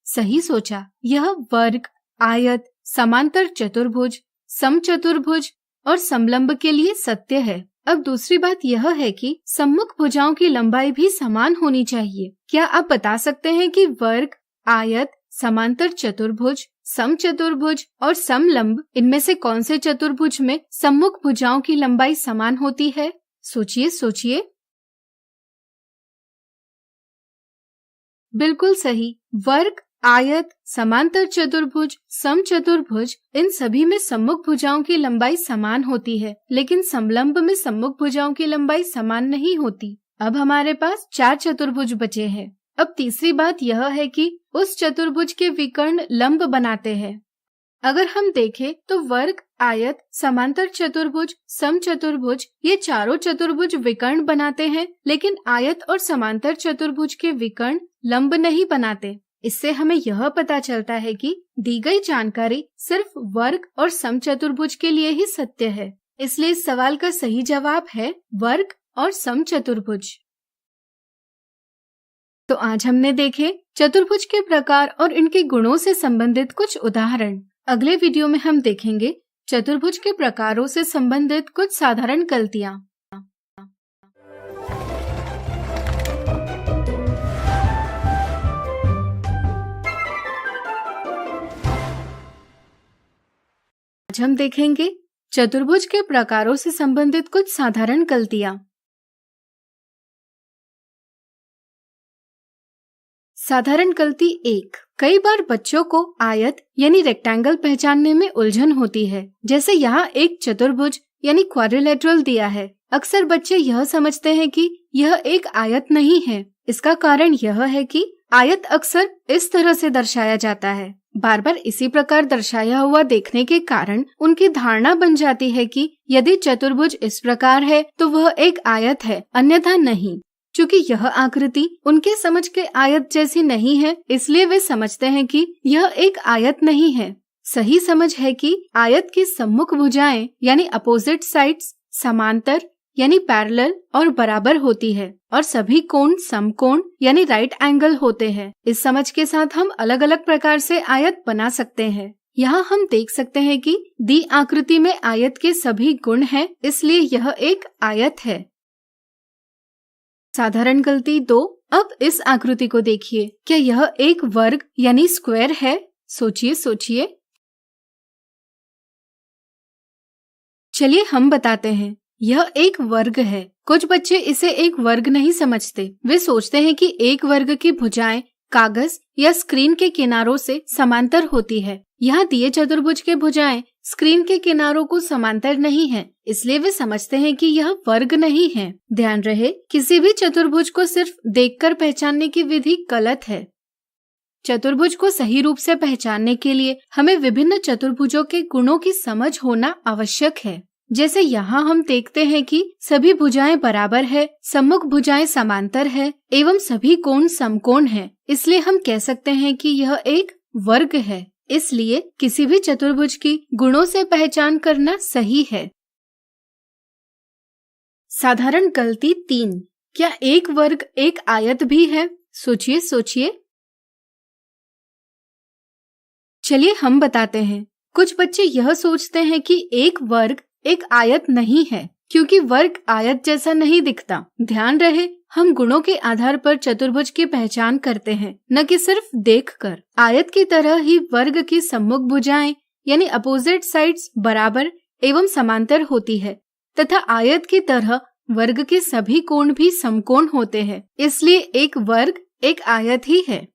सही सोचा। यह वर्ग, आयत, समांतर चतुर्भुज, समचतुर्भुज और समलंब के लिए सत्य है। अब दूसरी बात यह है कि सम्मुख भुजाओं की लंबाई भी समान होनी चाहिए। क्या आप बता सकते हैं कि वर्ग, आयत, समांतर चतुर्भुज, समचतुर्भुज और समलंब इनमें से कौन से चतुर्भुज में सम्मुख भुजाओं की लंबाई समान होती है? सोचिए सोचिए। बिल्कुल सही। वर्ग, आयत, समांतर चतुर्भुज, समचतुर्भुज इन सभी में सम्मुख भुजाओं की लंबाई समान होती है, लेकिन समलंब में सम्मुख भुजाओं की लंबाई समान नहीं होती। अब हमारे पास 4 चतुर्भुज बचे हैं। अब तीसरी बात यह है कि उस चतुर्भुज के विकर्ण लंब बनाते हैं। अगर हम देखें तो वर्ग, आयत, समांतर चतुर्भुज, समचतुर्भुज ये चारों चतुर्भुज विकर्ण बनाते हैं, लेकिन आयत और समांतर चतुर्भुज के विकर्ण लंब नहीं बनाते। इससे हमें यह पता चलता है कि दी गई जानकारी सिर्फ वर्ग और समचतुर्भुज के लिए ही सत्य है। इसलिए इस सवाल का सही जवाब है वर्ग और समचतुर्भुज। तो आज हमने देखे चतुर्भुज के प्रकार और इनके गुणों से संबंधित कुछ उदाहरण। अगले वीडियो में हम देखेंगे चतुर्भुज के प्रकारों से संबंधित कुछ साधारण गलतियां। आज हम देखेंगे चतुर्भुज के प्रकारों से संबंधित कुछ साधारण गलतियां। साधारण गलती 1। कई बार बच्चों को आयत यानी रेक्टेंगल पहचानने में उलझन होती है। जैसे यहाँ एक चतुर्भुज यानी क्वाड्रिलेटरल दिया है। अक्सर बच्चे यह समझते हैं कि यह एक आयत नहीं है। इसका कारण यह है कि आयत अक्सर इस तरह से दर्शाया जाता है। बार बार इसी प्रकार दर्शाया हुआ देखने के कारण उनकी धारणा बन जाती है कि यदि चतुर्भुज इस प्रकार है तो वह एक आयत है, अन्यथा नहीं। चूँकि यह आकृति उनके समझ के आयत जैसी नहीं है, इसलिए वे समझते हैं कि यह एक आयत नहीं है। सही समझ है कि आयत की सम्मुख भुजाएं यानी अपोजिट साइड्स समांतर यानी पैरेलल और बराबर होती है और सभी कोण समकोण यानी राइट एंगल होते हैं। इस समझ के साथ हम अलग अलग प्रकार से आयत बना सकते हैं। यहाँ हम देख सकते हैं कि दी आकृति में आयत के सभी गुण हैं, इसलिए यह एक आयत है। साधारण गलती 2। अब इस आकृति को देखिए, क्या यह एक वर्ग यानी स्क्वायर है? सोचिए सोचिए। चलिए हम बताते हैं, यह एक वर्ग है। कुछ बच्चे इसे एक वर्ग नहीं समझते। वे सोचते हैं कि एक वर्ग की भुजाएं कागज या स्क्रीन के किनारों से समांतर होती है। यहाँ दिए चतुर्भुज के भुजाएं स्क्रीन के किनारों को समांतर नहीं है, इसलिए वे समझते हैं कि यह वर्ग नहीं है। ध्यान रहे, किसी भी चतुर्भुज को सिर्फ देखकर पहचानने की विधि गलत है। चतुर्भुज को सही रूप से पहचानने के लिए हमें विभिन्न चतुर्भुजों के गुणों की समझ होना आवश्यक है। जैसे यहाँ हम देखते हैं कि सभी भुजाएं बराबर है, सम्मुख भुजाएं समांतर है एवं सभी कोण समकोण है, इसलिए हम कह सकते हैं कि यह एक वर्ग है। इसलिए किसी भी चतुर्भुज की गुणों से पहचान करना सही है। साधारण गलती 3। क्या एक वर्ग एक आयत भी है? सोचिए सोचिए। चलिए हम बताते हैं। कुछ बच्चे यह सोचते हैं कि एक वर्ग एक आयत नहीं है, क्योंकि वर्ग आयत जैसा नहीं दिखता। ध्यान रहे, हम गुणों के आधार पर चतुर्भुज की पहचान करते हैं, न कि सिर्फ देखकर। आयत की तरह ही वर्ग की सम्मुख भुजाएं यानी अपोजिट साइड्स बराबर एवं समांतर होती है तथा आयत की तरह वर्ग के सभी कोण भी समकोण होते हैं, इसलिए एक वर्ग एक आयत ही है।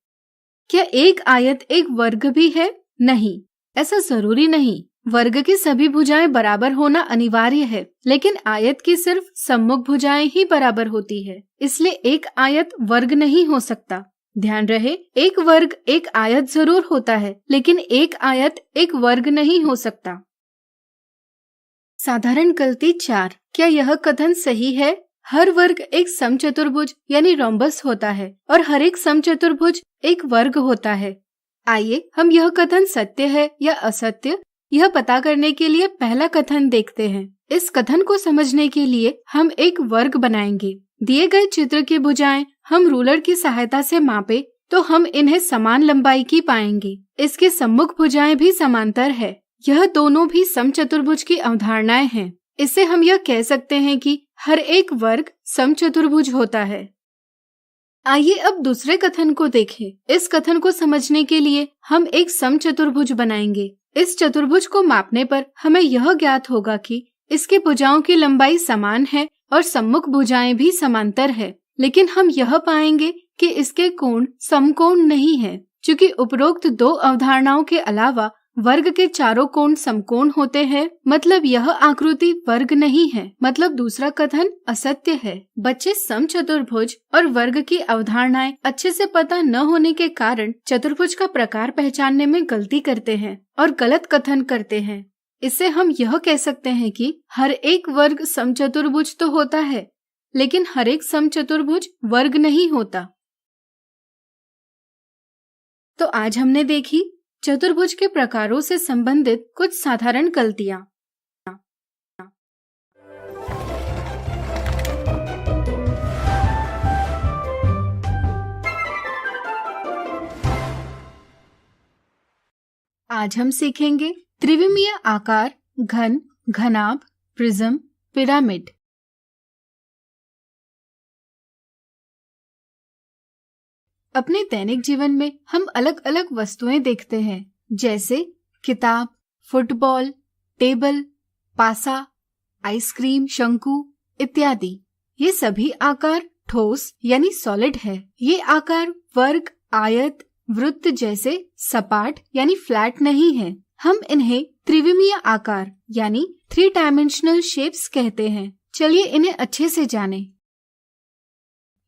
क्या एक आयत एक वर्ग भी है? नहीं, ऐसा जरूरी नहीं। वर्ग की सभी भुजाएं बराबर होना अनिवार्य है, लेकिन आयत की सिर्फ सम्मुख भुजाएं ही बराबर होती है, इसलिए एक आयत वर्ग नहीं हो सकता। ध्यान रहे, एक वर्ग एक आयत जरूर होता है, लेकिन एक आयत एक वर्ग नहीं हो सकता। साधारण गलती 4। क्या यह कथन सही है? हर वर्ग एक समचतुर्भुज यानी रोम्बस होता है और हर एक समचतुर्भुज एक वर्ग होता है। आइए हम यह कथन सत्य है या असत्य यह पता करने के लिए पहला कथन देखते हैं। इस कथन को समझने के लिए हम एक वर्ग बनाएंगे। दिए गए चित्र की भुजाएं हम रूलर की सहायता से मापे तो हम इन्हें समान लंबाई की पाएंगे। इसके सम्मुख भुजाएं भी समांतर है। यह दोनों भी समचतुर्भुज की अवधारणाएं हैं। इससे हम यह कह सकते हैं कि हर एक वर्ग समचतुर्भुज होता है। आइए अब दूसरे कथन को देखें। इस कथन को समझने के लिए हम एक समचतुर्भुज बनाएंगे। इस चतुर्भुज को मापने पर हमें यह ज्ञात होगा कि इसके भुजाओं की लंबाई समान है और सम्मुख भुजाएं भी समांतर है, लेकिन हम यह पाएंगे कि इसके कोण समकोण नहीं है। चूंकि उपरोक्त दो अवधारणाओं के अलावा वर्ग के चारों कोण समकोण होते हैं, मतलब यह आकृति वर्ग नहीं है, मतलब दूसरा कथन असत्य है। बच्चे समचतुर्भुज और वर्ग की अवधारणाएं अच्छे से पता न होने के कारण चतुर्भुज का प्रकार पहचानने में गलती करते हैं और गलत कथन करते हैं। इससे हम यह कह सकते हैं कि हर एक वर्ग समचतुर्भुज तो होता है, लेकिन हर एक समचतुर्भुज वर्ग नहीं होता। तो आज हमने देखी चतुर्भुज के प्रकारों से संबंधित कुछ साधारण गलतियां। आज हम सीखेंगे त्रिविमीय आकार, घन, घनाभ, प्रिज्म, पिरामिड। अपने दैनिक जीवन में हम अलग अलग वस्तुएं देखते हैं, जैसे किताब, फुटबॉल, टेबल, पासा, आइसक्रीम, शंकु इत्यादि। ये सभी आकार ठोस यानी सॉलिड है। ये आकार वर्ग, आयत, वृत्त जैसे सपाट यानी फ्लैट नहीं है। हम इन्हें त्रिविमीय आकार यानी 3 डायमेंशनल शेप्स कहते हैं। चलिए इन्हें अच्छे से जानें।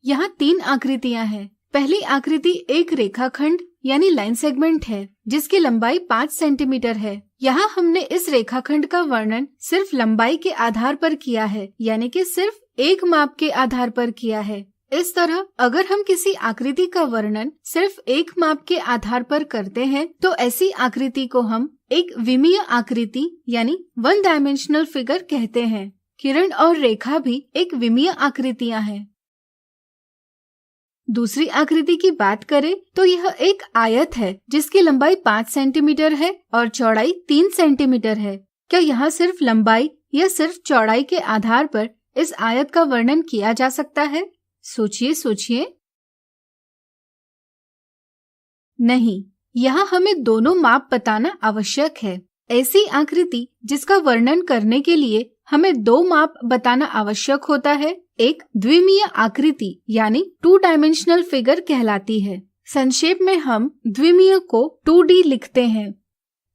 यहाँ 3 आकृतियाँ हैं। पहली आकृति एक रेखाखंड यानी लाइन सेगमेंट है, जिसकी लंबाई 5 सेंटीमीटर है। यहाँ हमने इस रेखाखंड का वर्णन सिर्फ लंबाई के आधार पर किया है, यानी कि सिर्फ एक माप के आधार पर किया है। इस तरह अगर हम किसी आकृति का वर्णन सिर्फ एक माप के आधार पर करते हैं, तो ऐसी आकृति को हम एक विमीय आकृति यानी 1 डायमेंशनल फिगर कहते हैं। किरण और रेखा भी एक विमीय आकृतियाँ हैं। दूसरी आकृति की बात करें तो यह एक आयत है, जिसकी लंबाई 5 सेंटीमीटर है और चौड़ाई 3 सेंटीमीटर है। क्या यहाँ सिर्फ लंबाई या सिर्फ चौड़ाई के आधार पर इस आयत का वर्णन किया जा सकता है? सोचिए सोचिए। नहीं, यहाँ हमें दोनों माप बताना आवश्यक है। ऐसी आकृति जिसका वर्णन करने के लिए हमें 2 माप बताना आवश्यक होता है, एक द्विमीय आकृति यानी 2 डायमेंशनल फिगर कहलाती है। संक्षेप में हम द्विमीय को 2D लिखते हैं।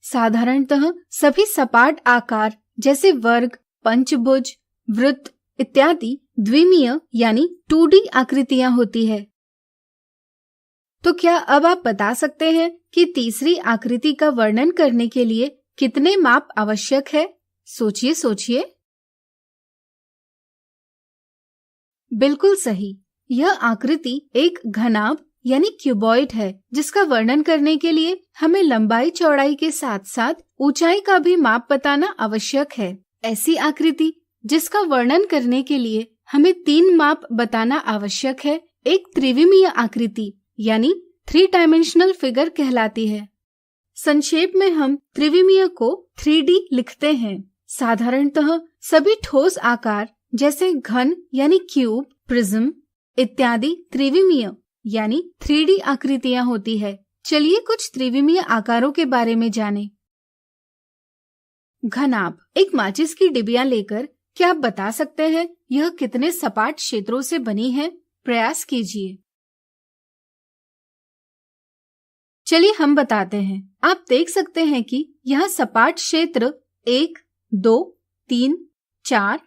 साधारणतः सभी सपाट आकार जैसे वर्ग, पंचभुज, वृत्त इत्यादि द्विमीय यानी 2D आकृतियां होती है। तो क्या अब आप बता सकते हैं कि तीसरी आकृति का वर्णन करने के लिए कितने माप आवश्यक है? सोचिए सोचिए। बिल्कुल सही। यह आकृति एक घनाभ यानी क्यूबॉइड है, जिसका वर्णन करने के लिए हमें लंबाई चौड़ाई के साथ साथ ऊंचाई का भी माप बताना आवश्यक है। ऐसी आकृति जिसका वर्णन करने के लिए हमें 3 माप बताना आवश्यक है, एक त्रिविमीय आकृति यानी 3 डायमेंशनल फिगर कहलाती है। संक्षेप में हम त्रिविमीय को 3D लिखते हैं। साधारणतः सभी ठोस आकार जैसे घन यानी क्यूब, प्रिज्म इत्यादि त्रिविमीय यानी 3D आकृतियां होती है। चलिए कुछ त्रिविमीय आकारों के बारे में जानें। घनाभ। एक माचिस की डिबिया लेकर क्या आप बता सकते हैं यह कितने सपाट क्षेत्रों से बनी है? प्रयास कीजिए। चलिए हम बताते हैं। आप देख सकते हैं कि यह सपाट क्षेत्र 1, 2, 3, 4,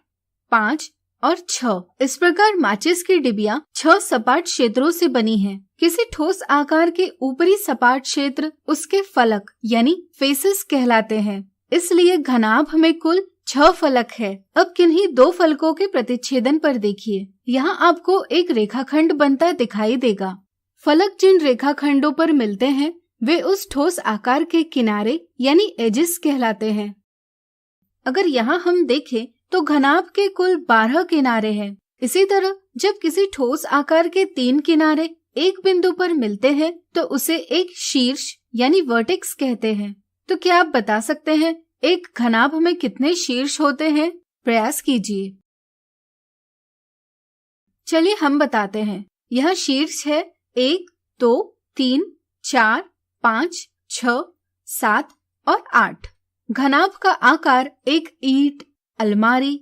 5 और 6। इस प्रकार माचिस की डिबिया 6 सपाट क्षेत्रों से बनी है। किसी ठोस आकार के ऊपरी सपाट क्षेत्र उसके फलक यानी फेसेस कहलाते हैं। इसलिए घनाभ में कुल 6 फलक है। अब किन्हीं 2 फलकों के प्रतिच्छेदन पर देखिए। यहाँ आपको एक रेखाखंड बनता दिखाई देगा। फलक जिन रेखाखंडों पर मिलते हैं वे उस ठोस आकार के किनारे यानी एजेस कहलाते हैं। अगर यहाँ हम देखें तो घनाभ के कुल 12 किनारे हैं। इसी तरह जब किसी ठोस आकार के 3 किनारे एक बिंदु पर मिलते हैं तो उसे एक शीर्ष यानी वर्टेक्स कहते हैं। तो क्या आप बता सकते हैं एक घनाभ में कितने शीर्ष होते हैं? प्रयास कीजिए। चलिए हम बताते हैं। यह शीर्ष है 1, 2, 3, 4, 5, 6, 7 और 8। घनाभ का आकार एक ईंट, अलमारी,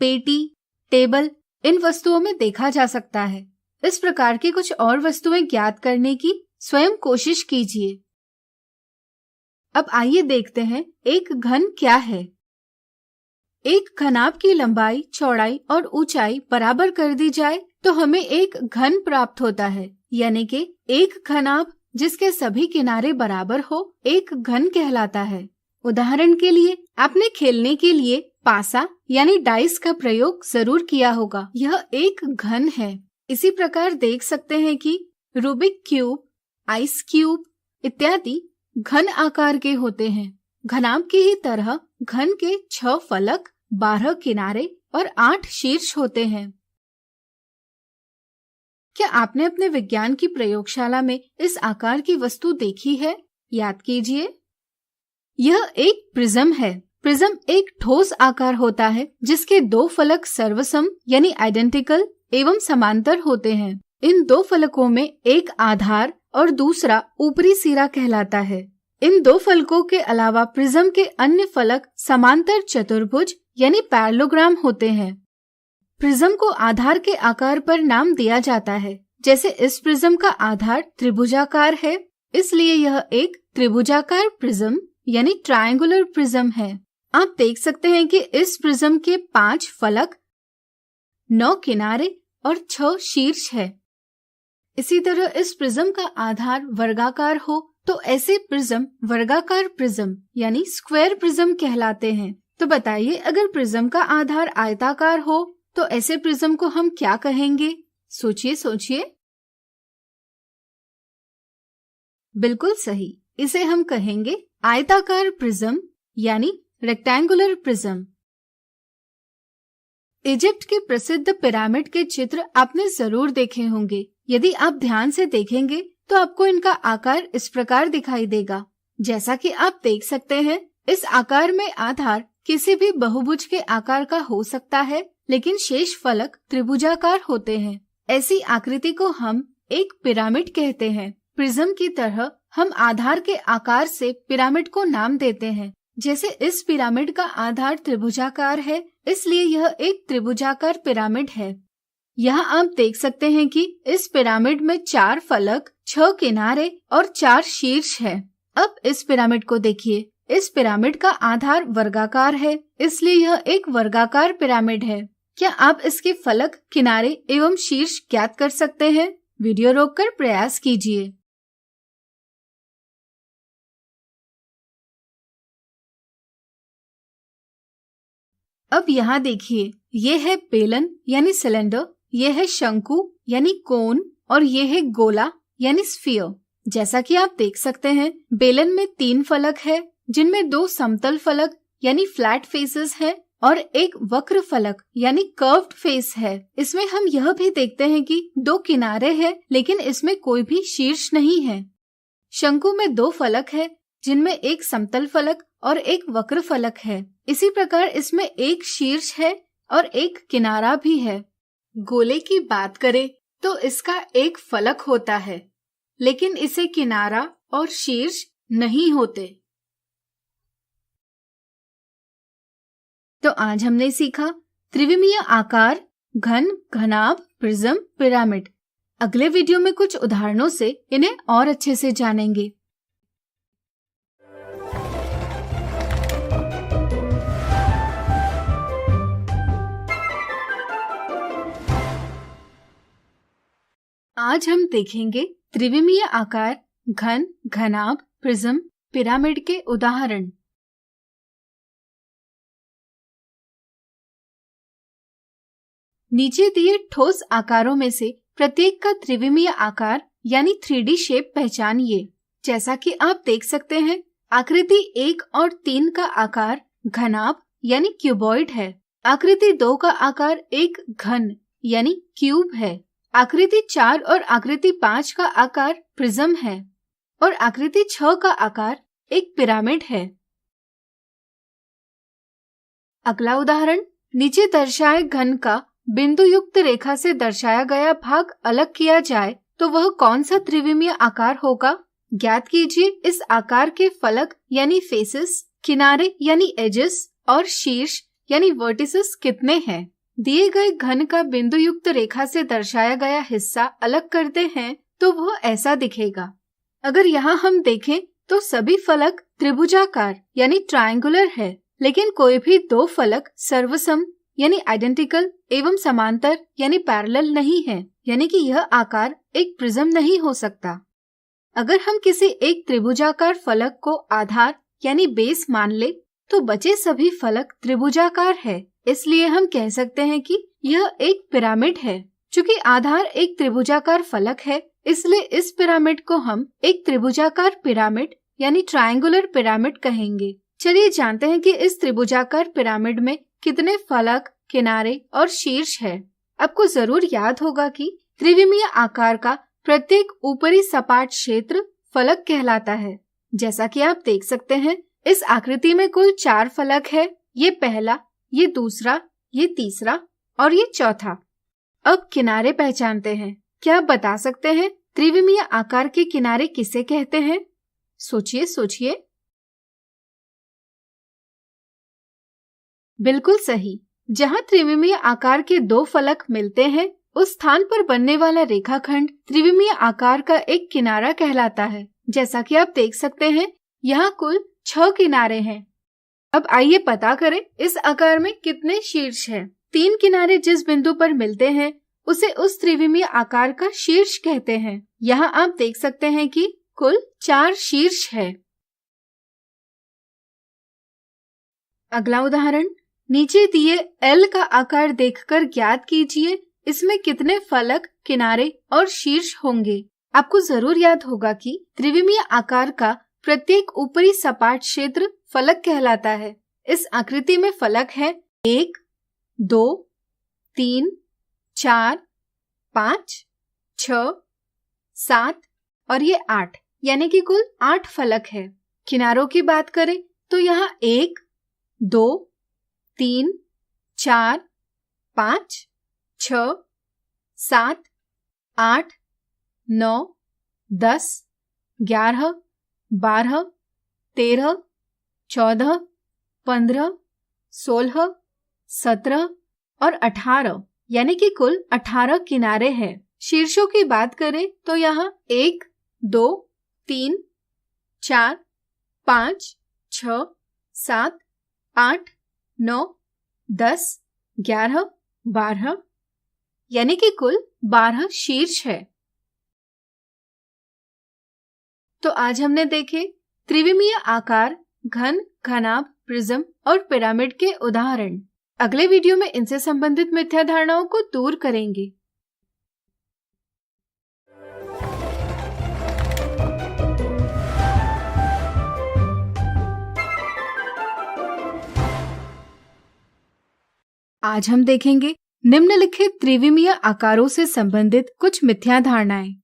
पेटी, टेबल इन वस्तुओं में देखा जा सकता है। इस प्रकार की कुछ और वस्तुएं ज्ञात करने की स्वयं कोशिश कीजिए। अब आइए देखते हैं एक घन क्या है। एक घनाभ की लंबाई, चौड़ाई और ऊंचाई बराबर कर दी जाए तो हमें एक घन प्राप्त होता है, यानी कि एक घनाभ जिसके सभी किनारे बराबर हो एक घन कहलाता है। उदाहरण के लिए आपने खेलने के लिए पासा यानी डाइस का प्रयोग जरूर किया होगा। यह एक घन है। इसी प्रकार देख सकते हैं कि रूबिक क्यूब, आइस क्यूब इत्यादि घन आकार के होते हैं। घनाभ की ही तरह घन के 6 फलक, 12 किनारे और 8 शीर्ष होते हैं। क्या आपने अपने विज्ञान की प्रयोगशाला में इस आकार की वस्तु देखी है? याद कीजिए। यह एक प्रिज्म है। प्रिज्म एक ठोस आकार होता है जिसके 2 फलक सर्वसम यानी आइडेंटिकल एवं समांतर होते हैं। इन 2 फलकों में एक आधार और दूसरा ऊपरी सिरा कहलाता है। इन 2 फलकों के अलावा प्रिज्म के अन्य फलक समांतर चतुर्भुज यानी पैरेललोग्राम होते हैं। प्रिज्म को आधार के आकार पर नाम दिया जाता है। जैसे इस प्रिज्म का आधार त्रिभुजाकार है, इसलिए यह एक त्रिभुजाकार प्रिज्म यानी ट्रायंगुलर प्रिज्म है। आप देख सकते हैं कि इस प्रिज्म के 5 फलक, 9 किनारे और 6 शीर्ष है। इसी तरह इस प्रिज्म का आधार वर्गाकार हो तो ऐसे प्रिज्म वर्गाकार प्रिज्म यानी स्क्वायर प्रिज्म कहलाते हैं। तो बताइए, अगर प्रिज्म का आधार आयताकार हो तो ऐसे प्रिज्म को हम क्या कहेंगे? सोचिए। बिल्कुल सही, इसे हम कहेंगे आयताकार प्रिज्म यानी रेक्टेंगुलर प्रिज्म। इजिप्ट के प्रसिद्ध पिरामिड के चित्र आपने जरूर देखे होंगे। यदि आप ध्यान से देखेंगे तो आपको इनका आकार इस प्रकार दिखाई देगा। जैसा कि आप देख सकते हैं, इस आकार में आधार किसी भी बहुभुज के आकार का हो सकता है, लेकिन शेष फलक त्रिभुजाकार होते हैं। ऐसी आकृति को हम एक पिरामिड कहते हैं। प्रिज्म की तरह हम आधार के आकार से पिरामिड को नाम देते हैं। जैसे इस पिरामिड का आधार त्रिभुजाकार है, इसलिए यह एक त्रिभुजाकार पिरामिड है। यहाँ आप देख सकते हैं कि इस पिरामिड में 4 फलक, 6 किनारे और 4 शीर्ष है। अब इस पिरामिड को देखिए। इस पिरामिड का आधार वर्गाकार है, इसलिए यह एक वर्गाकार पिरामिड है। क्या आप इसके फलक, किनारे एवं शीर्ष ज्ञात कर सकते हैं? वीडियो रोककर प्रयास कीजिए। अब यहाँ देखिए, ये है बेलन यानी सिलेंडर, ये है शंकु यानी कोन और ये है गोला यानी स्फीयर। जैसा कि आप देख सकते हैं, बेलन में 3 फलक है, जिनमें 2 समतल फलक यानी फ्लैट फेसेस है और एक वक्र फलक यानी कर्व्ड फेस है। इसमें हम यह भी देखते हैं कि 2 किनारे हैं, लेकिन इसमें कोई भी शीर्ष नहीं है। शंकु में 2 फलक है, जिनमें एक समतल फलक और एक वक्र फलक है। इसी प्रकार इसमें एक शीर्ष है और एक किनारा भी है। गोले की बात करें तो इसका एक फलक होता है, लेकिन इसे किनारा और शीर्ष नहीं होते। तो आज हमने सीखा त्रिविमीय आकार, घन, घनाभ, प्रिज्म, पिरामिड। अगले वीडियो में कुछ उदाहरणों से इन्हें और अच्छे से जानेंगे। आज हम देखेंगे त्रिविमीय आकार, घन, घनाभ, प्रिज्म, पिरामिड के उदाहरण। नीचे दिए ठोस आकारों में से प्रत्येक का त्रिविमीय आकार यानी 3D शेप पहचानिए। जैसा कि आप देख सकते हैं, आकृति 1 और 3 का आकार घनाभ यानी क्यूबॉइड है। आकृति 2 का आकार एक घन यानी क्यूब है। आकृति 4 और आकृति 5 का आकार प्रिज्म है और आकृति 6 का आकार एक पिरामिड है। अगला उदाहरण, नीचे दर्शाए घन का बिंदु युक्त रेखा से दर्शाया गया भाग अलग किया जाए तो वह कौन सा त्रिविमीय आकार होगा? ज्ञात कीजिए इस आकार के फलक यानी फेसेस, किनारे यानी एजेस और शीर्ष यानी वर्टिसेस कितने हैं? दिए गए घन का बिंदु युक्त रेखा से दर्शाया गया हिस्सा अलग करते हैं तो वह ऐसा दिखेगा। अगर यहाँ हम देखें तो सभी फलक त्रिभुजाकार यानी ट्रायंगुलर है, लेकिन कोई भी दो फलक सर्वसम यानी आइडेंटिकल एवं समांतर यानी पैरेलल नहीं है, यानी कि यह आकार एक प्रिज्म नहीं हो सकता। अगर हम किसी एक त्रिभुजाकार फलक को आधार यानी बेस मान ले तो बचे सभी फलक त्रिभुजाकार है, इसलिए हम कह सकते हैं कि यह एक पिरामिड है। चूंकि आधार एक त्रिभुजाकार फलक है, इसलिए इस पिरामिड को हम एक त्रिभुजाकार पिरामिड यानी ट्रायंगुलर पिरामिड कहेंगे। चलिए जानते हैं कि इस त्रिभुजाकार पिरामिड में कितने फलक, किनारे और शीर्ष है। आपको जरूर याद होगा कि त्रिविमीय आकार का प्रत्येक ऊपरी सपाट क्षेत्र फलक कहलाता है। जैसा कि आप देख सकते हैं, इस आकृति में कुल 4 फलक है। ये पहला, ये दूसरा, ये तीसरा और ये चौथा। अब किनारे पहचानते हैं। क्या आप बता सकते हैं त्रिविमीय आकार के किनारे किसे कहते हैं? सोचिए सोचिए। बिल्कुल सही, जहाँ त्रिविमीय आकार के 2 फलक मिलते हैं उस स्थान पर बनने वाला रेखाखंड त्रिविमीय आकार का एक किनारा कहलाता है। जैसा कि आप देख सकते हैं, यहाँ कुल 6 किनारे हैं। अब आइए पता करें इस आकार में कितने शीर्ष हैं। 3 किनारे जिस बिंदु पर मिलते हैं उसे उस त्रिविमीय आकार का शीर्ष कहते हैं। यहाँ आप देख सकते हैं कि कुल 4 शीर्ष है। अगला उदाहरण, नीचे दिए एल का आकार देखकर ज्ञात कीजिए इसमें कितने फलक, किनारे और शीर्ष होंगे। आपको जरूर याद होगा कि त्रिविमीय आकार का प्रत्येक ऊपरी सपाट क्षेत्र फलक कहलाता है। इस आकृति में फलक है 1, 2, 3, 4, 5, 6, 7 और ये 8, यानी कि कुल 8 फलक है। किनारों की बात करें तो यहाँ 1, 2, 3, 4, 5, 6, 7, 8, 9, 10, 11, 12, 13, 14, 15, 16, 17 और 18, यानी कि कुल 18 किनारे हैं। शीर्षों की बात करें तो यहाँ 1, 2, 3, 4, 5, 6, 7, 8, 9, 10, 11, 12, यानी कि कुल 12 शीर्ष है। तो आज हमने देखे त्रिविमीय आकार, घन, घनाभ, प्रिज्म और पिरामिड के उदाहरण। अगले वीडियो में इनसे संबंधित मिथ्या धारणाओं को दूर करेंगे। आज हम देखेंगे निम्नलिखित त्रिविमीय आकारों से संबंधित कुछ मिथ्या धारणाएं।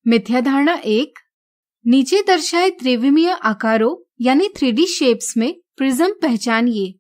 मिथ्या धारणा 1, नीचे दर्शाए त्रिविमीय आकारों यानी 3D शेप्स में प्रिज्म पहचानिए।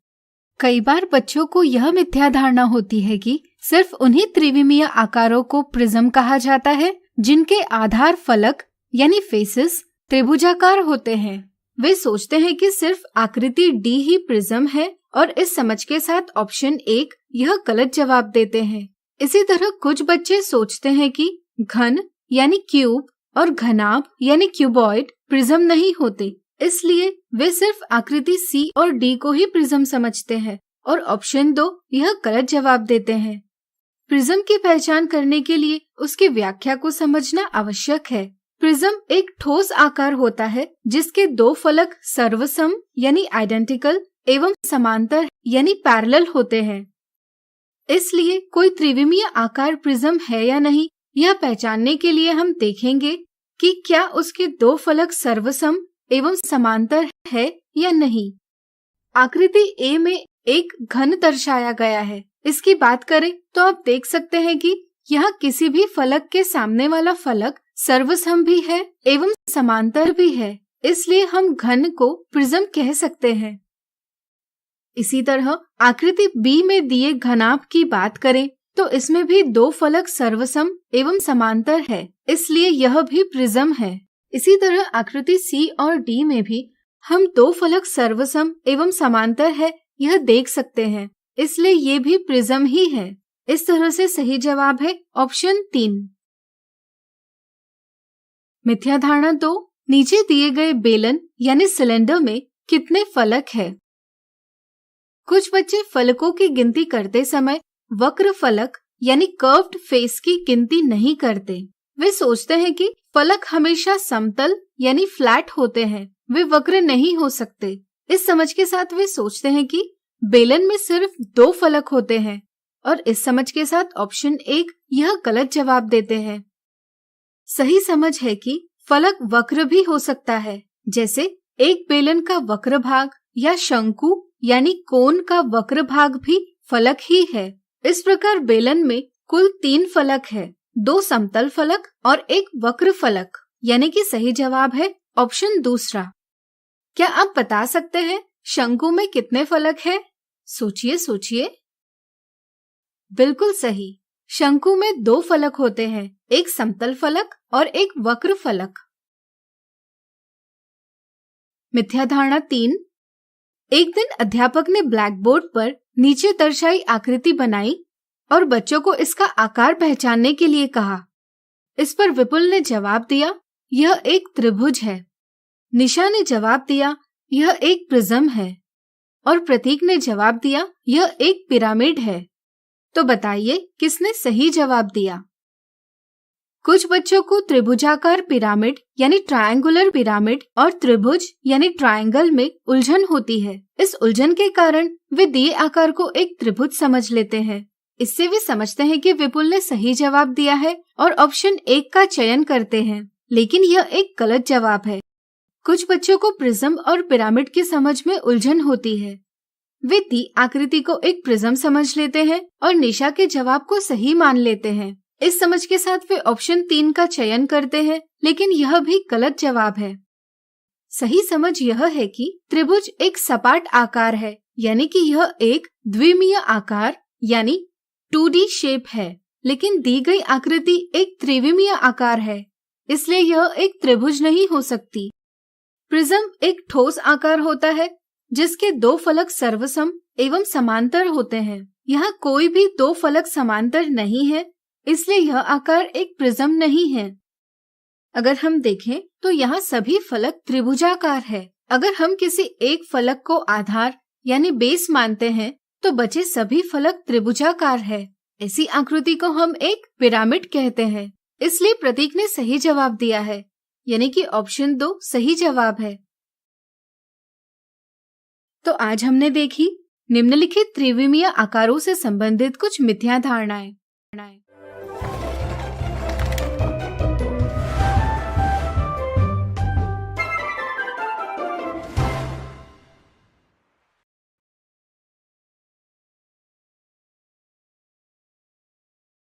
कई बार बच्चों को यह मिथ्या धारणा होती है कि सिर्फ उन्हीं त्रिविमीय आकारों को प्रिज्म कहा जाता है जिनके आधार फलक यानी फेसेस त्रिभुजाकार होते हैं। वे सोचते हैं कि सिर्फ आकृति D ही प्रिज्म है और इस समझ के साथ ऑप्शन 1 यह गलत जवाब देते हैं। इसी तरह कुछ बच्चे सोचते हैं कि घन यानी क्यूब और घनाभ यानी क्यूबॉइड प्रिज्म नहीं होते, इसलिए वे सिर्फ आकृति C और D को ही प्रिज्म समझते हैं और ऑप्शन 2 यह गलत जवाब देते हैं। प्रिज्म की पहचान करने के लिए उसकी व्याख्या को समझना आवश्यक है। प्रिज्म एक ठोस आकार होता है जिसके 2 फलक सर्वसम यानी आइडेंटिकल एवं समांतर यानी पैरेलल होते हैं। इसलिए कोई त्रिविमीय आकार प्रिज्म है या नहीं, यह पहचानने के लिए हम देखेंगे कि क्या उसके 2 फलक सर्वसम एवं समांतर है या नहीं। आकृति A में एक घन दर्शाया गया है। इसकी बात करें तो आप देख सकते हैं कि यहाँ किसी भी फलक के सामने वाला फलक सर्वसम भी है एवं समांतर भी है, इसलिए हम घन को प्रिज्म कह सकते हैं। इसी तरह आकृति बी में दिए घनाभ की बात करें तो इसमें भी दो फलक सर्वसम एवं समांतर है, इसलिए यह भी प्रिज्म है। इसी तरह आकृति सी और डी में भी हम दो फलक सर्वसम एवं समांतर है यह देख सकते हैं, इसलिए ये भी प्रिज्म ही है। इस तरह से सही जवाब है ऑप्शन 3। मिथ्या धारणा 2, नीचे दिए गए बेलन यानी सिलेंडर में कितने फलक है? कुछ बच्चे फलकों की गिनती करते समय वक्र फलक यानी कर्व्ड फेस की गिनती नहीं करते। वे सोचते हैं कि फलक हमेशा समतल यानी फ्लैट होते हैं, वे वक्र नहीं हो सकते। इस समझ के साथ वे सोचते हैं कि बेलन में सिर्फ 2 फलक होते हैं और इस समझ के साथ ऑप्शन 1 यह गलत जवाब देते हैं। सही समझ है कि फलक वक्र भी हो सकता है, जैसे एक बेलन का वक्र भाग या शंकु यानी कोन का वक्र भाग भी फलक ही है। इस प्रकार बेलन में कुल 3 फलक है, 2 समतल फलक और 1 वक्र फलक, यानी कि सही जवाब है ऑप्शन 2। क्या आप बता सकते हैं शंकु में कितने फलक है? सोचिए सोचिए। बिल्कुल सही, शंकु में 2 फलक होते हैं, एक समतल फलक और एक वक्र फलक। मिथ्या धारणा 3, एक दिन अध्यापक ने ब्लैक बोर्ड पर नीचे दर्शाई आकृति बनाई और बच्चों को इसका आकार पहचानने के लिए कहा। इस पर विपुल ने जवाब दिया, यह एक त्रिभुज है। निशा ने जवाब दिया, यह एक प्रिज्म है। और प्रतीक ने जवाब दिया, यह एक पिरामिड है। तो बताइए किसने सही जवाब दिया? कुछ बच्चों को त्रिभुजाकार पिरामिड यानी ट्रायंगुलर पिरामिड और त्रिभुज यानी ट्रायंगल में उलझन होती है। इस उलझन के कारण वे दिए आकार को एक त्रिभुज समझ लेते हैं। इससे वे समझते हैं कि विपुल ने सही जवाब दिया है और ऑप्शन 1 का चयन करते हैं, लेकिन यह एक गलत जवाब है। कुछ बच्चों को प्रिज्म और पिरामिड की समझ में उलझन होती है। वे दी आकृति को एक प्रिज्म समझ लेते हैं और निशा के जवाब को सही मान लेते हैं। इस समझ के साथ वे ऑप्शन 3 का चयन करते हैं, लेकिन यह भी गलत जवाब है। सही समझ यह है कि त्रिभुज एक सपाट आकार है, यानी कि यह एक द्विमीय आकार यानी 2D शेप है, लेकिन दी गई आकृति एक त्रिविमीय आकार है, इसलिए यह एक त्रिभुज नहीं हो सकती। प्रिज्म एक ठोस आकार होता है जिसके 2 फलक सर्वसम एवं समांतर होते हैं। यहाँ कोई भी 2 फलक समांतर नहीं है, इसलिए यह आकार एक प्रिज्म नहीं है। अगर हम देखें तो यहाँ सभी फलक त्रिभुजाकार है। अगर हम किसी एक फलक को आधार यानी बेस मानते हैं तो बचे सभी फलक त्रिभुजाकार है। ऐसी आकृति को हम एक पिरामिड कहते हैं। इसलिए प्रतीक ने सही जवाब दिया है, यानी कि ऑप्शन 2 सही जवाब है। तो आज हमने देखी निम्नलिखित त्रिविमीय आकारों से संबंधित कुछ मिथ्या धारणाएं।